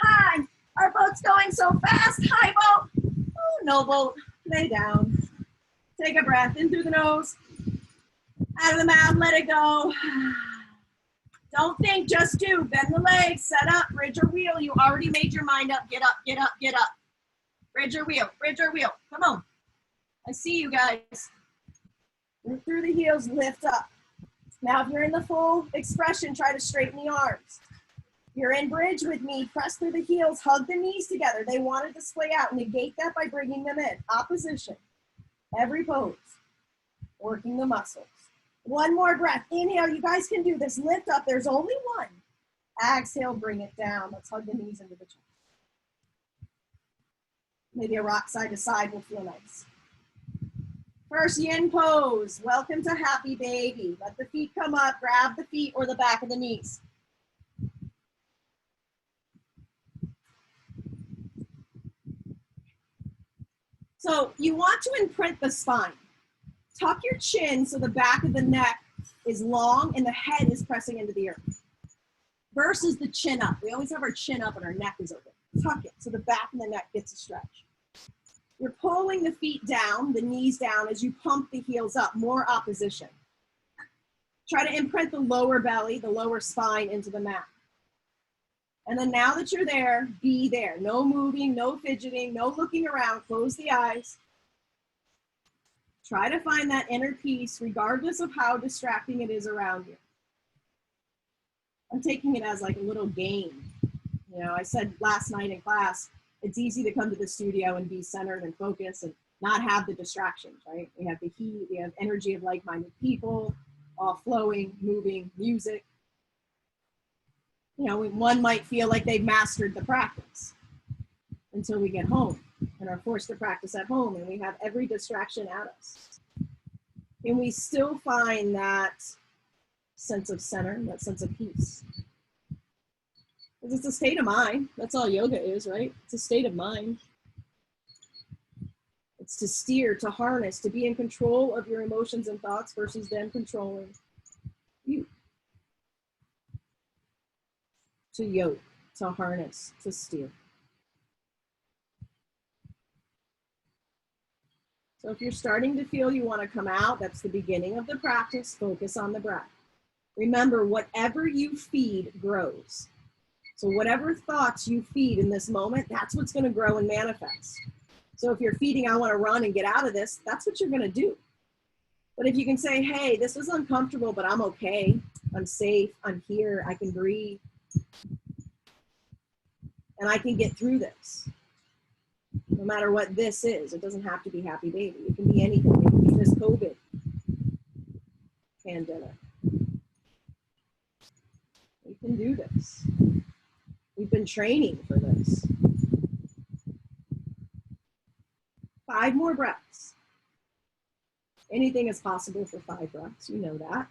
high. Our boat's going so fast, high boat. Oh, no boat. Lay down. Take a breath in through the nose, out of the mouth. Let it go. Don't think, just do. Bend the legs, set up, bridge or wheel. You already made your mind up. Get up, get up, get up. Bridge or wheel, bridge or wheel. Come on. I see you guys. Move through the heels, lift up. Now, if you're in the full expression, try to straighten the arms. You're in bridge with me. Press through the heels, hug the knees together. They want to display out. Negate that by bringing them in. Opposition. Every pose. Working the muscles. 1 more breath. Inhale. You guys can do this. Lift up. There's only 1. Exhale. Bring it down. Let's hug the knees into the chest. Maybe a rock side to side will feel nice. First yin pose. Welcome to happy baby. Let the feet come up. Grab the feet or the back of the knees. So you want to imprint the spine. Tuck your chin so the back of the neck is long and the head is pressing into the earth. Versus the chin up. We always have our chin up and our neck is open. Tuck it so the back of the neck gets a stretch. You're pulling the feet down, the knees down as you pump the heels up. More opposition. Try to imprint the lower belly, the lower spine into the mat. And then now that you're there, be there. No moving, no fidgeting, no looking around. Close the eyes. Try to find that inner peace regardless of how distracting it is around you. I'm taking it as like a little game. You know, I said last night in class, it's easy to come to the studio and be centered and focused and not have the distractions, right? We have the heat, we have energy of like-minded people, all flowing, moving, music. You know, one might feel like they've mastered the practice until we get home and are forced to practice at home and we have every distraction at us. And we still find that sense of center, that sense of peace. Because it's a state of mind. That's all yoga is, right? It's a state of mind. It's to steer, to harness, to be in control of your emotions and thoughts versus them controlling you. To yoke, to harness, to steer. So if you're starting to feel you want to come out, that's the beginning of the practice. Focus on the breath. Remember, whatever you feed grows. So whatever thoughts you feed in this moment, that's what's going to grow and manifest. So if you're feeding, I want to run and get out of this, that's what you're going to do. But if you can say, hey, this is uncomfortable, but I'm okay. I'm safe. I'm here. I can breathe. And I can get through this. No matter what this is. It doesn't have to be happy baby. It can be anything. It can be this COVID pandemic. We can do this. We've been training for this. 5 more breaths. Anything is possible for 5 breaths. You know that.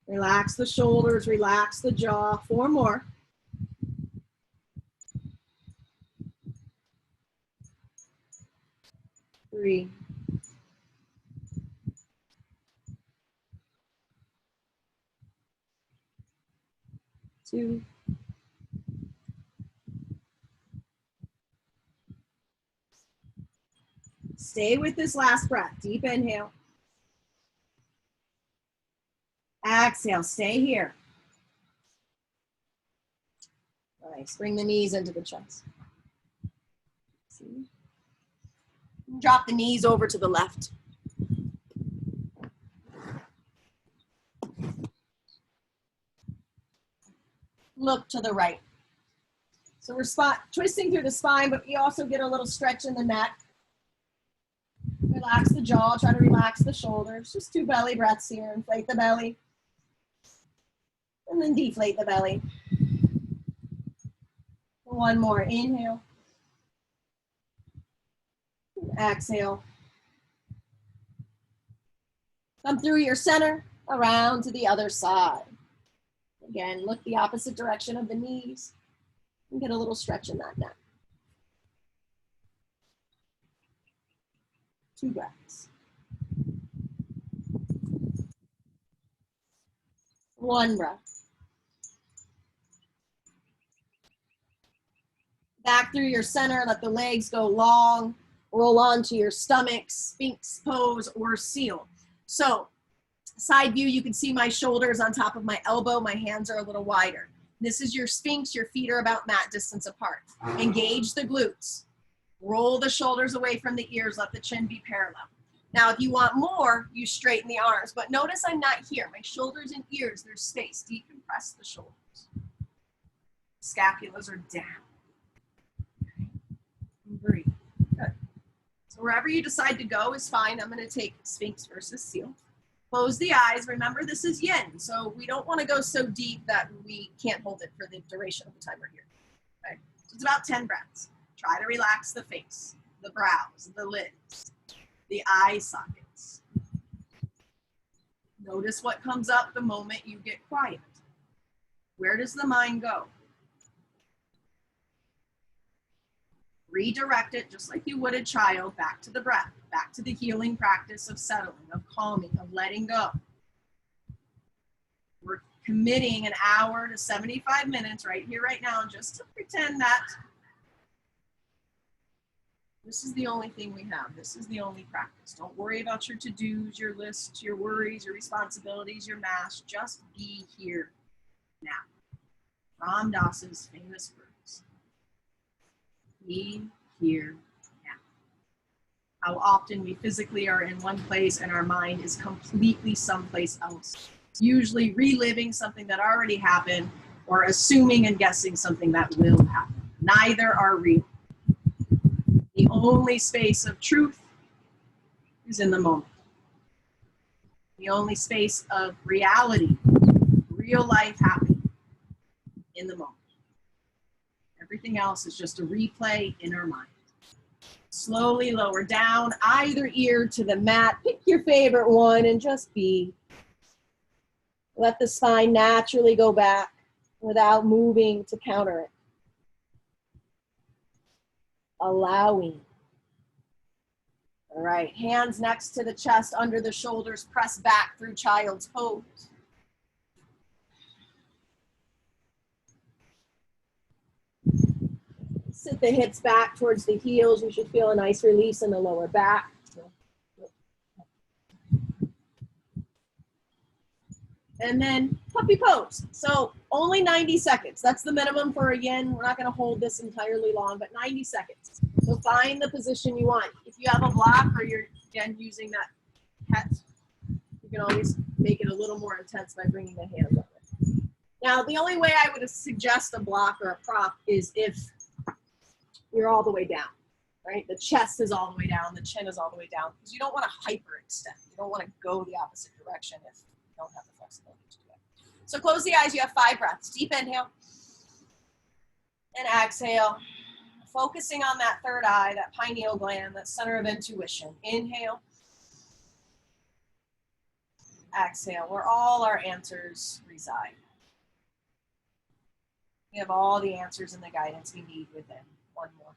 Relax the shoulders, relax the jaw. 4 more. 3. 2. Stay with this last breath. Deep inhale. Exhale, stay here. Nice, bring the knees into the chest. See? Drop the knees over to the left. Look to the right. So we're twisting through the spine, but you also get a little stretch in the neck. Relax the jaw, try to relax the shoulders. Just 2 belly breaths here. Inflate the belly. And then deflate the belly. One more, inhale. Exhale. Come through your center, around to the other side. Again, look the opposite direction of the knees. And get a little stretch in that neck. 2 breaths. 1 breath. Back through your center, let the legs go long. Roll onto your stomach, Sphinx pose or seal. So, side view, you can see my shoulders on top of my elbow. My hands are a little wider. This is your Sphinx. Your feet are about mat distance apart. Engage the glutes. Roll the shoulders away from the ears. Let the chin be parallel. Now, if you want more, you straighten the arms. But notice I'm not here. My shoulders and ears, there's space. Decompress the shoulders. Scapulas are down. Okay. Breathe. Good. So wherever you decide to go is fine. I'm going to take Sphinx versus Seal. Close the eyes. Remember, this is yin, so we don't want to go so deep that we can't hold it for the duration of the time we're here. Okay? So it's about 10 breaths. Try to relax the face, the brows, the lids, the eye sockets. Notice what comes up the moment you get quiet. Where does the mind go? Redirect it, just like you would a child, back to the breath, back to the healing practice of settling, of calming, of letting go. We're committing an hour to 75 minutes right here, right now, just to pretend that this is the only thing we have. This is the only practice. Don't worry about your to-dos, your lists, your worries, your responsibilities, your masks. Just be here now. Ram Dass's famous words. Be here now. How often we physically are in one place and our mind is completely someplace else. Usually reliving something that already happened or assuming and guessing something that will happen. Neither are real. The only space of truth is in the moment. The only space of reality, real life happening, in the moment. Everything else is just a replay in our mind. Slowly lower down either ear to the mat. Pick your favorite one and just be. Let the spine naturally go back without moving to counter it. Allowing. All right, hands next to the chest, under the shoulders, press back through child's pose. Sit the hips back towards the heels. You should feel a nice release in the lower back. And then puppy pose. So only 90 seconds. That's the minimum for a yin. We're not going to hold this entirely long, but 90 seconds. So find the position you want. If you have a block or you're, again, using that pet, you can always make it a little more intense by bringing the hands up. Now, the only way I would suggest a block or a prop is if you're all the way down, right? The chest is all the way down, the chin is all the way down, because you don't want to hyperextend. You don't want to go the opposite direction if you don't have the flexibility to do it. So close the eyes, you have 5 breaths. Deep inhale and exhale. Focusing on that third eye, that pineal gland, that center of intuition. Inhale. Exhale, where all our answers reside. We have all the answers and the guidance we need within. One more.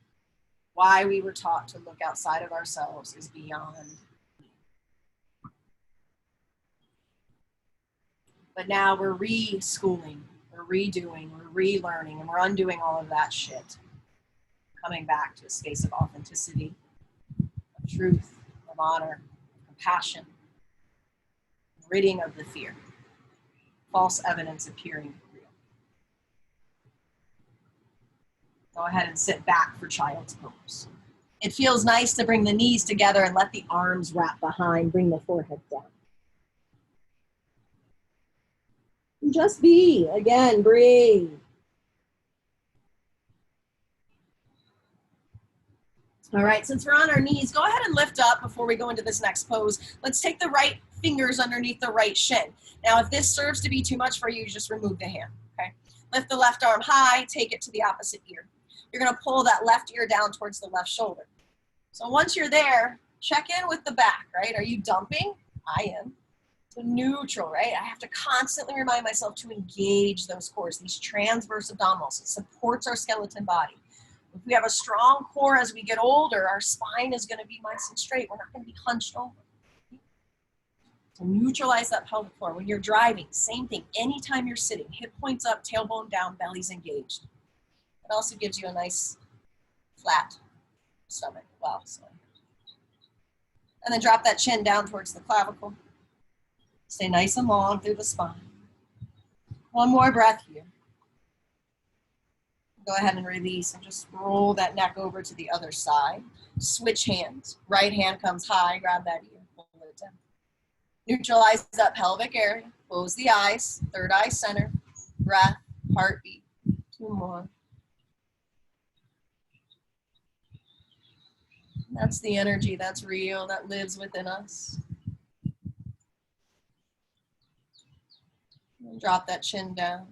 Why we were taught to look outside of ourselves is beyond me. But now we're re-schooling, we're redoing, we're relearning, and we're undoing all of that shit. Coming back to a space of authenticity, of of truth, of honor, of compassion, ridding of the fear, false evidence appearing real. Go ahead and sit back for child's pose. It feels nice to bring the knees together and let the arms wrap behind, bring the forehead down. Just be, again, breathe. All right, since we're on our knees, go ahead and lift up before we go into this next pose. Let's take the right fingers underneath the right shin. Now, if this serves to be too much for you, just remove the hand, okay? Lift the left arm high, take it to the opposite ear. You're gonna pull that left ear down towards the left shoulder. So once you're there, check in with the back, right? Are you dumping? I am. So neutral, right? I have to constantly remind myself to engage those cores, these transverse abdominals. It supports our skeleton body. If we have a strong core as we get older, our spine is going to be nice and straight. We're not going to be hunched over. So neutralize that pelvic floor. When you're driving, same thing. Anytime you're sitting, hip points up, tailbone down, belly's engaged. It also gives you a nice flat stomach. Wow. And then drop that chin down towards the clavicle. Stay nice and long through the spine. One more breath here. Go ahead and release and just roll that neck over to the other side. Switch hands. Right hand comes high, grab that ear, pull it down. Neutralize that pelvic area. Close the eyes, third eye center. Breath, heartbeat. 2 more. That's the energy that's real, that lives within us. And drop that chin down.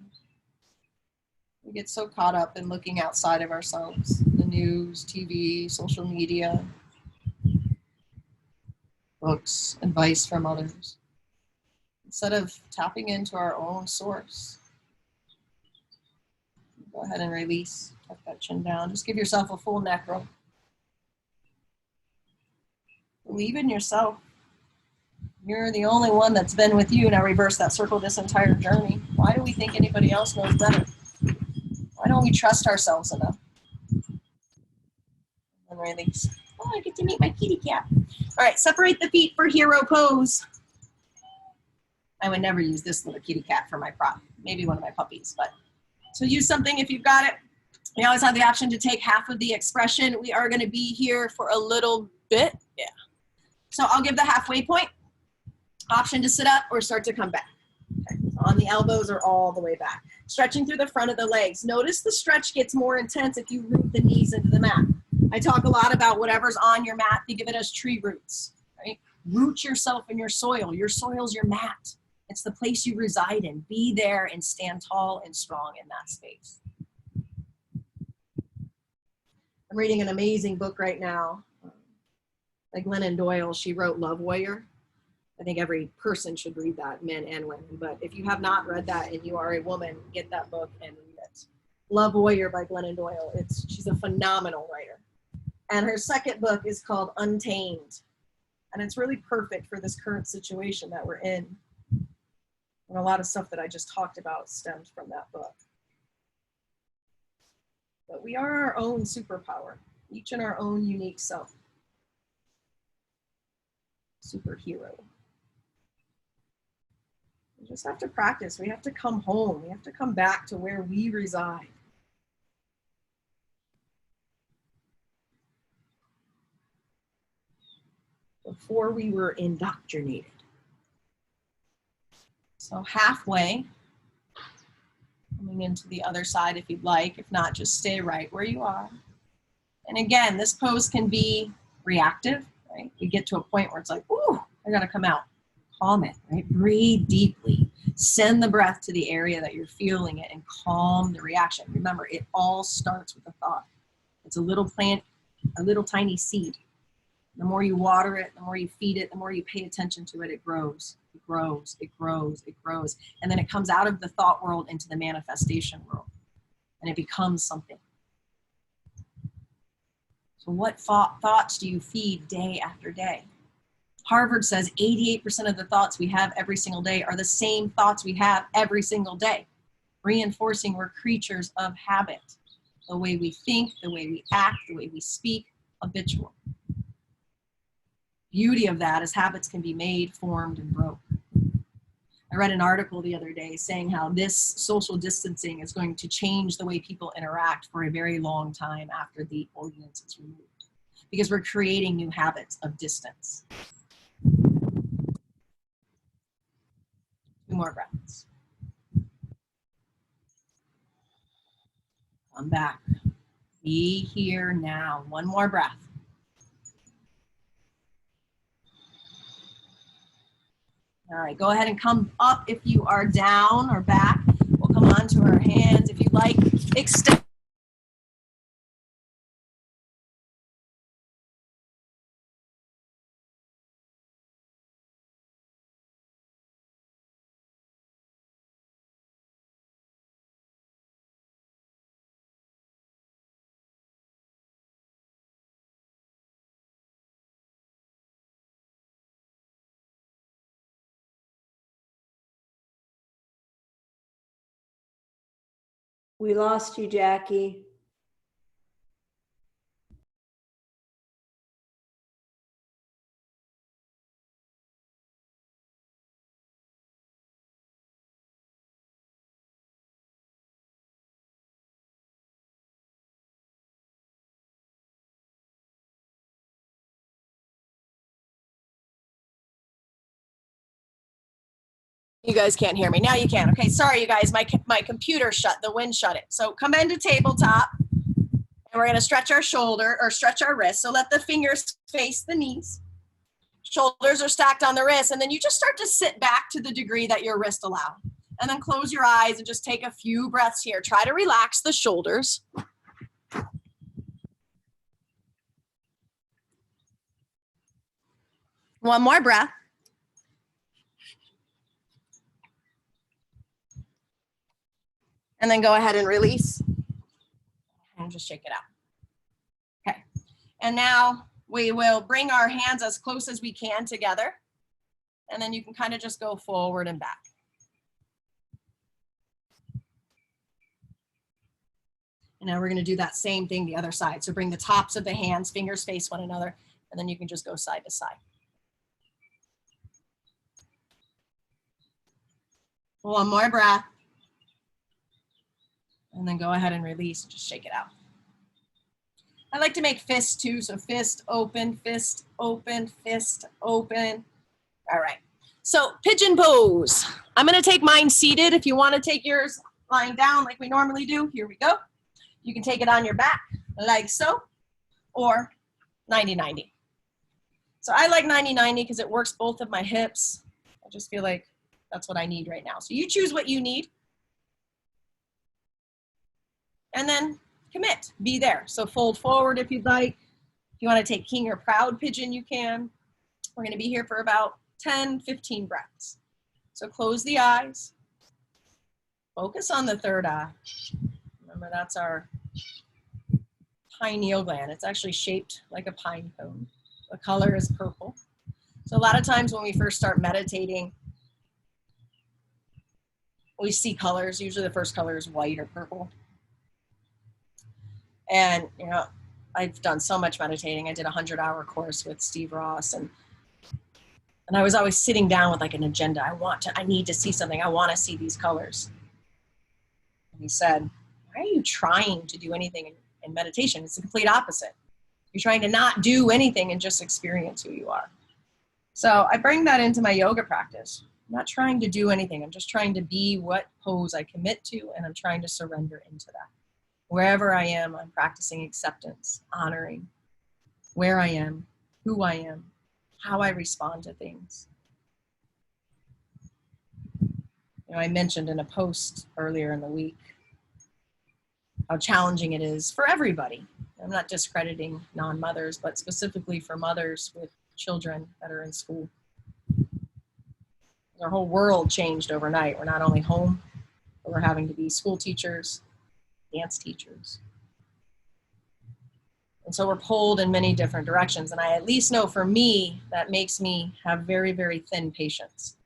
We get so caught up in looking outside of ourselves, the news, TV, social media, books, advice from others, instead of tapping into our own source. Go ahead and release, tuck that chin down. Just give yourself a full neck roll. Believe in yourself. You're the only one that's been with you. Now reverse that circle this entire journey. Why do we think anybody else knows better? Why don't we trust ourselves enough? And release. Oh, I get to meet my kitty cat. All right, separate the feet for hero pose. I would never use this little kitty cat for my prop. Maybe one of my puppies, but so use something if you've got it. We always have the option to take half of the expression. We are going to be here for a little bit. Yeah. So I'll give the halfway point. Option to sit up or start to come back. Okay. So on the elbows or all the way back. Stretching through the front of the legs. Notice the stretch gets more intense if you root the knees into the mat. I talk a lot about whatever's on your mat. Think of it as tree roots, right? Root yourself in your soil. Your soil's your mat. It's the place you reside in. Be there and stand tall and strong in that space. I'm reading an amazing book right now by Glennon Doyle. She wrote Love Warrior. I think every person should read that, men and women. But if you have not read that and you are a woman, get that book and read it. Love Warrior by Glennon Doyle. She's a phenomenal writer. And her second book is called Untamed. And it's really perfect for this current situation that we're in. And a lot of stuff that I just talked about stemmed from that book. But we are our own superpower, each in our own unique self. Superhero. We just have to practice. We have to come home. We have to come back to where we reside. Before we were indoctrinated. So halfway, coming into the other side if you'd like. If not, just stay right where you are. And again, this pose can be reactive, right? We get to a point where it's like, ooh, I gotta come out. Calm it, right? Breathe deeply. Send the breath to the area that you're feeling it and calm the reaction. Remember, it all starts with a thought. It's a little plant, a little tiny seed. The more you water it, the more you feed it, the more you pay attention to it, it grows. It grows, it grows, it grows. And then it comes out of the thought world into the manifestation world. And it becomes something. So what thoughts do you feed day after day? Harvard says 88% of the thoughts we have every single day are the same thoughts we have every single day, reinforcing we're creatures of habit. The way we think, the way we act, the way we speak, habitual. beauty of that is habits can be made, formed, and broke. I read an article the other day saying how this social distancing is going to change the way people interact for a very long time after the ordinance is removed, because we're creating new habits of distance. 2 more breaths. Come back. Be here now. 1 more breath. All right, go ahead and come up if you are down or back. We'll come onto our hands. If you like, extend. We lost you, Jackie. You guys can't hear me. Now you can. Okay, sorry, you guys. My computer shut. The wind shut it. So come into tabletop, and we're going to stretch our shoulder or stretch our wrist. So let the fingers face the knees. Shoulders are stacked on the wrist, and then you just start to sit back to the degree that your wrist allows. And then close your eyes and just take a few breaths here. Try to relax the shoulders. One more breath. And then go ahead and release. And just shake it out. Okay. And now we will bring our hands as close as we can together. And then you can kind of just go forward and back. And now we're going to do that same thing the other side. So bring the tops of the hands, fingers face one another, and then you can just go side to side. One more breath. And then go ahead and release and just shake it out. I like to make fists too. So fist open, fist open, fist open. All right. So pigeon pose. I'm going to take mine seated. If you want to take yours lying down like we normally do, here we go. You can take it on your back like so, or 90-90. So I like 90-90 because it works both of my hips. I just feel like that's what I need right now. So you choose what you need. And then commit, be there. So fold forward if you'd like. If you want to take king or proud pigeon, you can. We're going to be here for about 10, 15 breaths. So close the eyes. Focus on the third eye. Remember, that's our pineal gland. It's actually shaped like a pine cone. The color is purple. So a lot of times when we first start meditating, we see colors. Usually the first color is white or purple. And, you know, I've done so much meditating. I did a 100-hour course with Steve Ross, and I was always sitting down with like an agenda. I need to see something. I want to see these colors. And he said, why are you trying to do anything in meditation? It's the complete opposite. You're trying to not do anything and just experience who you are. So I bring that into my yoga practice. I'm not trying to do anything. I'm just trying to be what pose I commit to, and I'm trying to surrender into that. Wherever I am, I'm practicing acceptance, honoring where I am, who I am, how I respond to things. You know, I mentioned in a post earlier in the week how challenging it is for everybody. I'm not discrediting non-mothers, but specifically for mothers with children that are in school. Our whole world changed overnight. We're not only home, but we're having to be school teachers, dance teachers. And so we're pulled in many different directions. And I at least know for me, that makes me have very, very thin patience.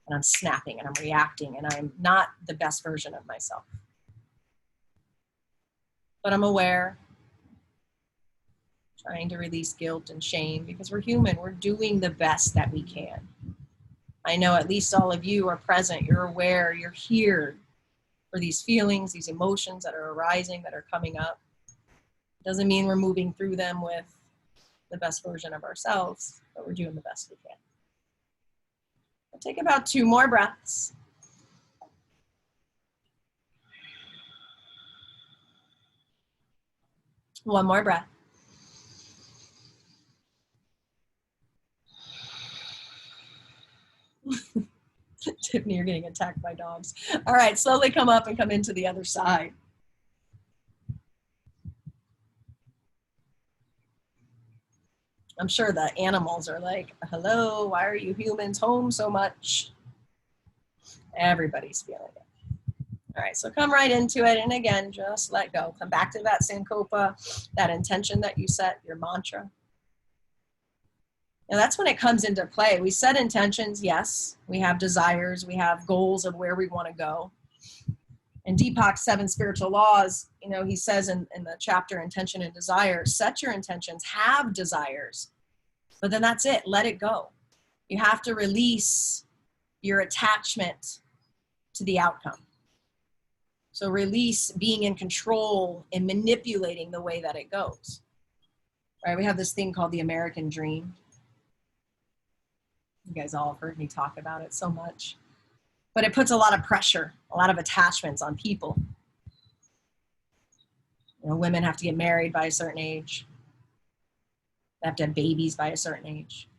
And I'm snapping and I'm reacting and I'm not the best version of myself. But I'm aware, trying to release guilt and shame because we're human. We're doing the best that we can. I know at least all of you are present. You're aware. You're here for these feelings, these emotions that are arising, that are coming up. Doesn't mean we're moving through them with the best version of ourselves, but we're doing the best we can. We'll take about 2 more breaths. One more breath. Tiffany, you're getting attacked by dogs. All right, slowly come up and come into the other side. I'm sure the animals are like, hello, why are you humans home so much? Everybody's feeling it. All right, so come right into it. And again, just let go. Come back to that Sankopa, that intention that you set, your mantra. Now that's when it comes into play. We set intentions, yes. We have desires. We have goals of where we want to go. In Deepak's 7 spiritual laws, you know, he says in the chapter Intention and Desire, set your intentions, have desires, but then that's it. Let it go. You have to release your attachment to the outcome. So release being in control and manipulating the way that it goes. Right? We have this thing called the American dream. You guys all have heard me talk about it so much. But it puts a lot of pressure, a lot of attachments on people. You know, women have to get married by a certain age. They have to have babies by a certain age.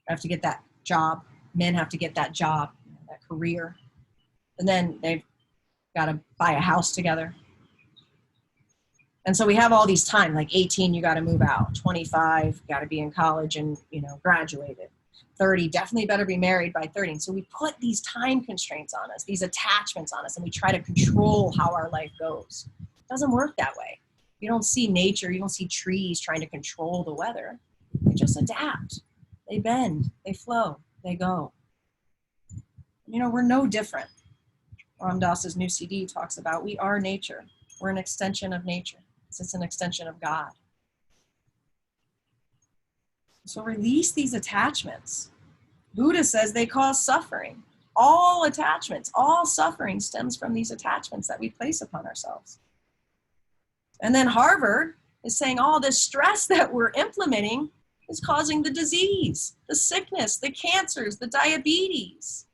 They have to get that job. Men have to get that job, that career. And then they've got to buy a house together. And so we have all these time, like 18, you got to move out. 25, got to be in college and, you know, graduated. 30, definitely better be married by 30. And so we put these time constraints on us, these attachments on us, and we try to control how our life goes. It doesn't work that way. You don't see nature, you don't see trees trying to control the weather. They just adapt. They bend, they flow, they go. You know, we're no different. Ram Dass's new CD talks about we are nature. We're an extension of nature. It's an extension of God. So release these attachments. Buddha says they cause suffering. All attachments, all suffering stems from these attachments that we place upon ourselves. And then Harvard is saying all this stress that we're implementing is causing the disease, the sickness, the cancers, the diabetes.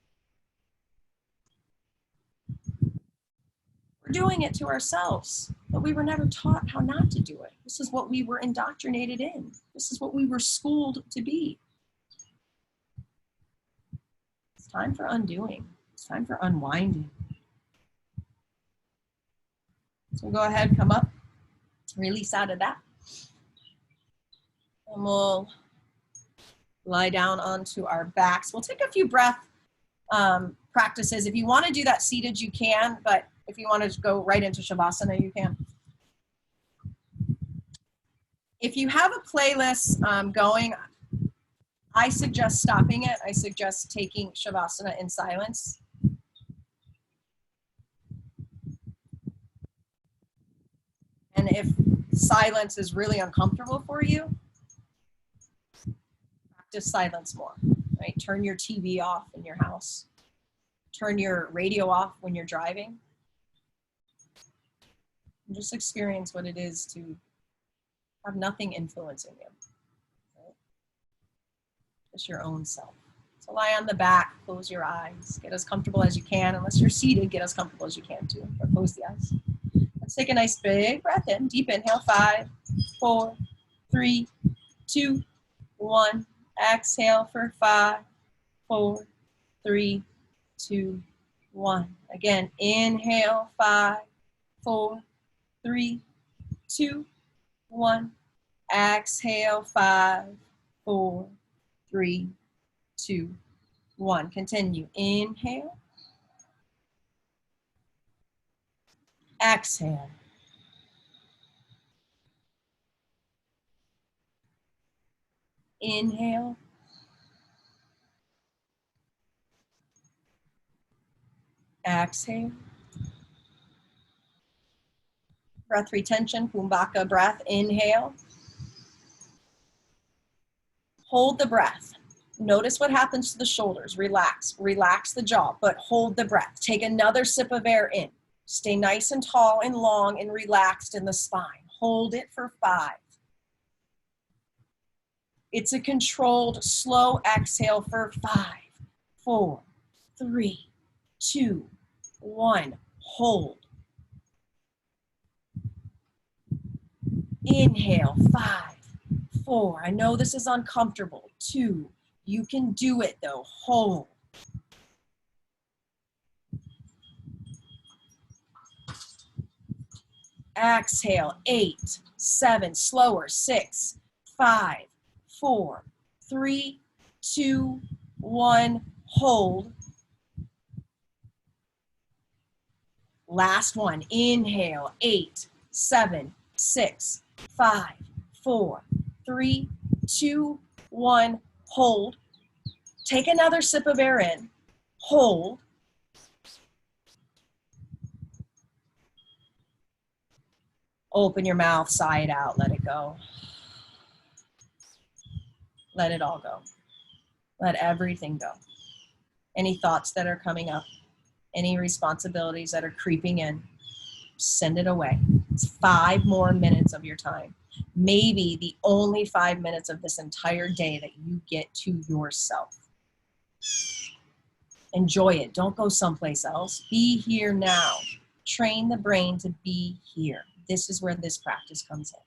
We're doing it to ourselves, but we were never taught how not to do it. This is what we were indoctrinated in. This is what we were schooled to be. It's time for undoing. It's time for unwinding. So go ahead, come up, release out of that. And we'll lie down onto our backs. We'll take a few breath practices. If you want to do that seated, you can, but if you want to go right into Shavasana, you can. If you have a playlist going, I suggest stopping it. I suggest taking Shavasana in silence. And if silence is really uncomfortable for you, practice silence more, right? Turn your TV off in your house. Turn your radio off when you're driving. And just experience what it is to have nothing influencing you. Right? Just your own self. So lie on the back, close your eyes, get as comfortable as you can. Unless you're seated, get as comfortable as you can too, but close the eyes. Let's take a nice big breath in, deep inhale, 5, 4, 3, 2, 1. Exhale for 5, 4, 3, 2, 1. Again, inhale, 5, 4, 3, 2, 1. Exhale, 5, 4, 3, 2, 1. Continue. Inhale. Exhale. Inhale. Exhale. Breath retention, Kumbhaka breath. Inhale. Hold the breath. Notice what happens to the shoulders. Relax. Relax the jaw, but hold the breath. Take another sip of air in. Stay nice and tall and long and relaxed in the spine. Hold it for 5. It's a controlled, slow exhale for 5, 4, 3, 2, 1. Hold. Inhale, 5, 4. I know this is uncomfortable. 2. You can do it though. Hold. Exhale, 8, 7, slower, 6, 5, 4, 3, 2, 1. Hold. Last one. Inhale, 8, 7, 6, 5, 4, 3, 2, 1. Hold. Take another sip of air in. Hold. Open your mouth, sigh it out, let it go. Let it all go. Let everything go. Any thoughts that are coming up, any responsibilities that are creeping in, send it away. It's 5 more minutes of your time. Maybe the only 5 minutes of this entire day that you get to yourself. Enjoy it. Don't go someplace else. Be here now. Train the brain to be here. This is where this practice comes in.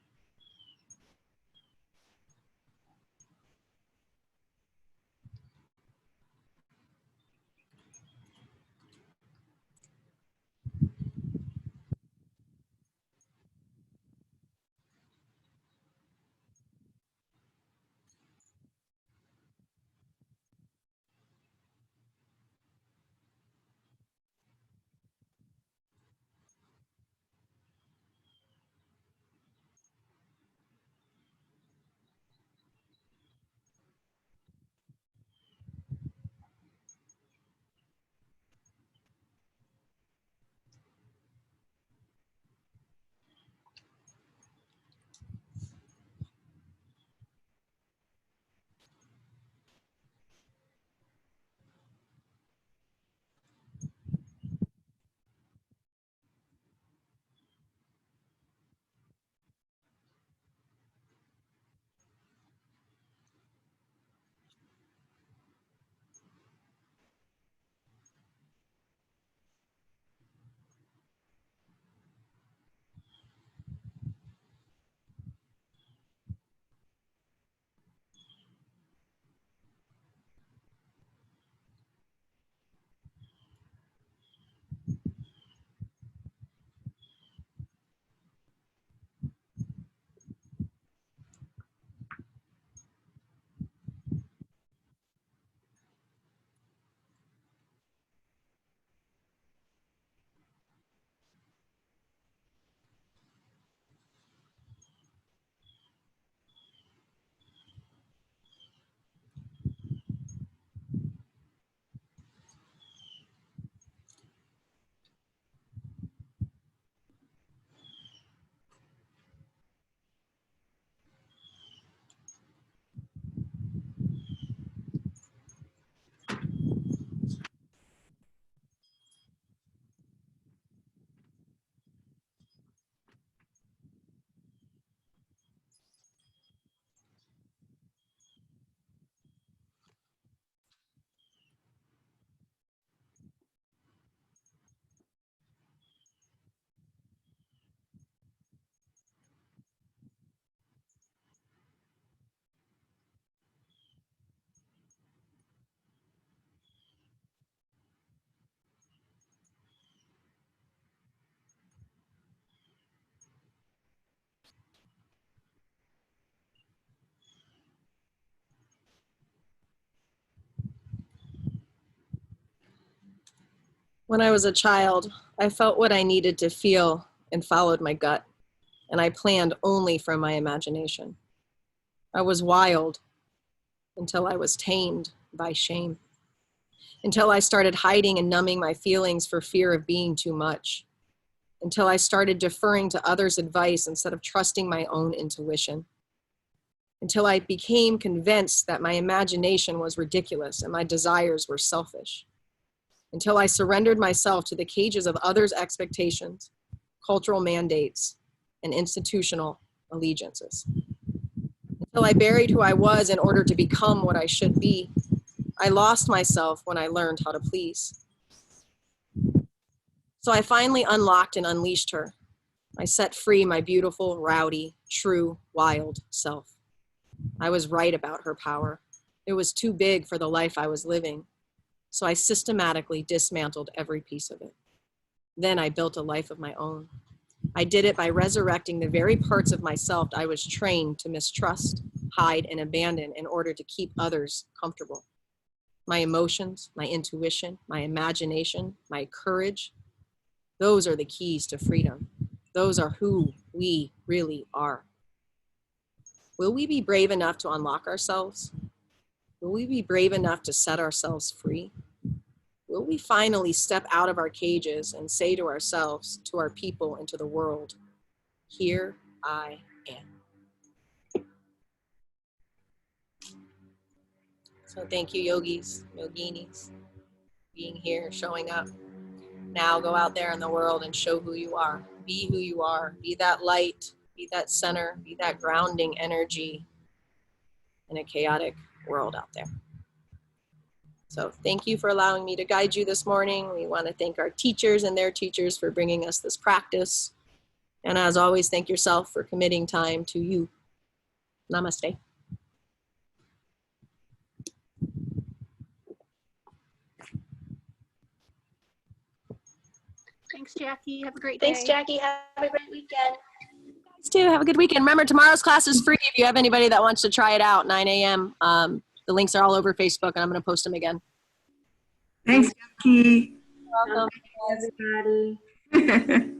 When I was a child, I felt what I needed to feel and followed my gut, and I planned only from my imagination. I was wild until I was tamed by shame, until I started hiding and numbing my feelings for fear of being too much, until I started deferring to others' advice instead of trusting my own intuition. until I became convinced that my imagination was ridiculous and my desires were selfish, until I surrendered myself to the cages of others' expectations, cultural mandates, and institutional allegiances. Until I buried who I was in order to become what I should be. I lost myself when I learned how to please. So I finally unlocked and unleashed her. I set free my beautiful, rowdy, true, wild self. I was right about her power. It was too big for the life I was living. So I systematically dismantled every piece of it. Then I built a life of my own. I did it by resurrecting the very parts of myself I was trained to mistrust, hide, and abandon in order to keep others comfortable. My emotions, my intuition, my imagination, my courage, those are the keys to freedom. Those are who we really are. Will we be brave enough to unlock ourselves? Will we be brave enough to set ourselves free? Will we finally step out of our cages and say to ourselves, to our people, and to the world, here I am. So thank you, yogis, yoginis, being here, showing up. Now go out there in the world and show who you are. Be who you are. Be that light, be that center, be that grounding energy in a chaotic world out there. So thank you for allowing me to guide you this morning. We want to thank our teachers and their teachers for bringing us this practice. And as always, thank yourself for committing time to you. Namaste. Thanks, Jackie. Have a great day. Thanks, Jackie. Have a great weekend. Guys too, have a good weekend. Remember, tomorrow's class is free if you have anybody that wants to try it out, 9 a.m. The links are all over Facebook, and I'm going to post them again. Thanks, Jackie. Welcome. Everybody.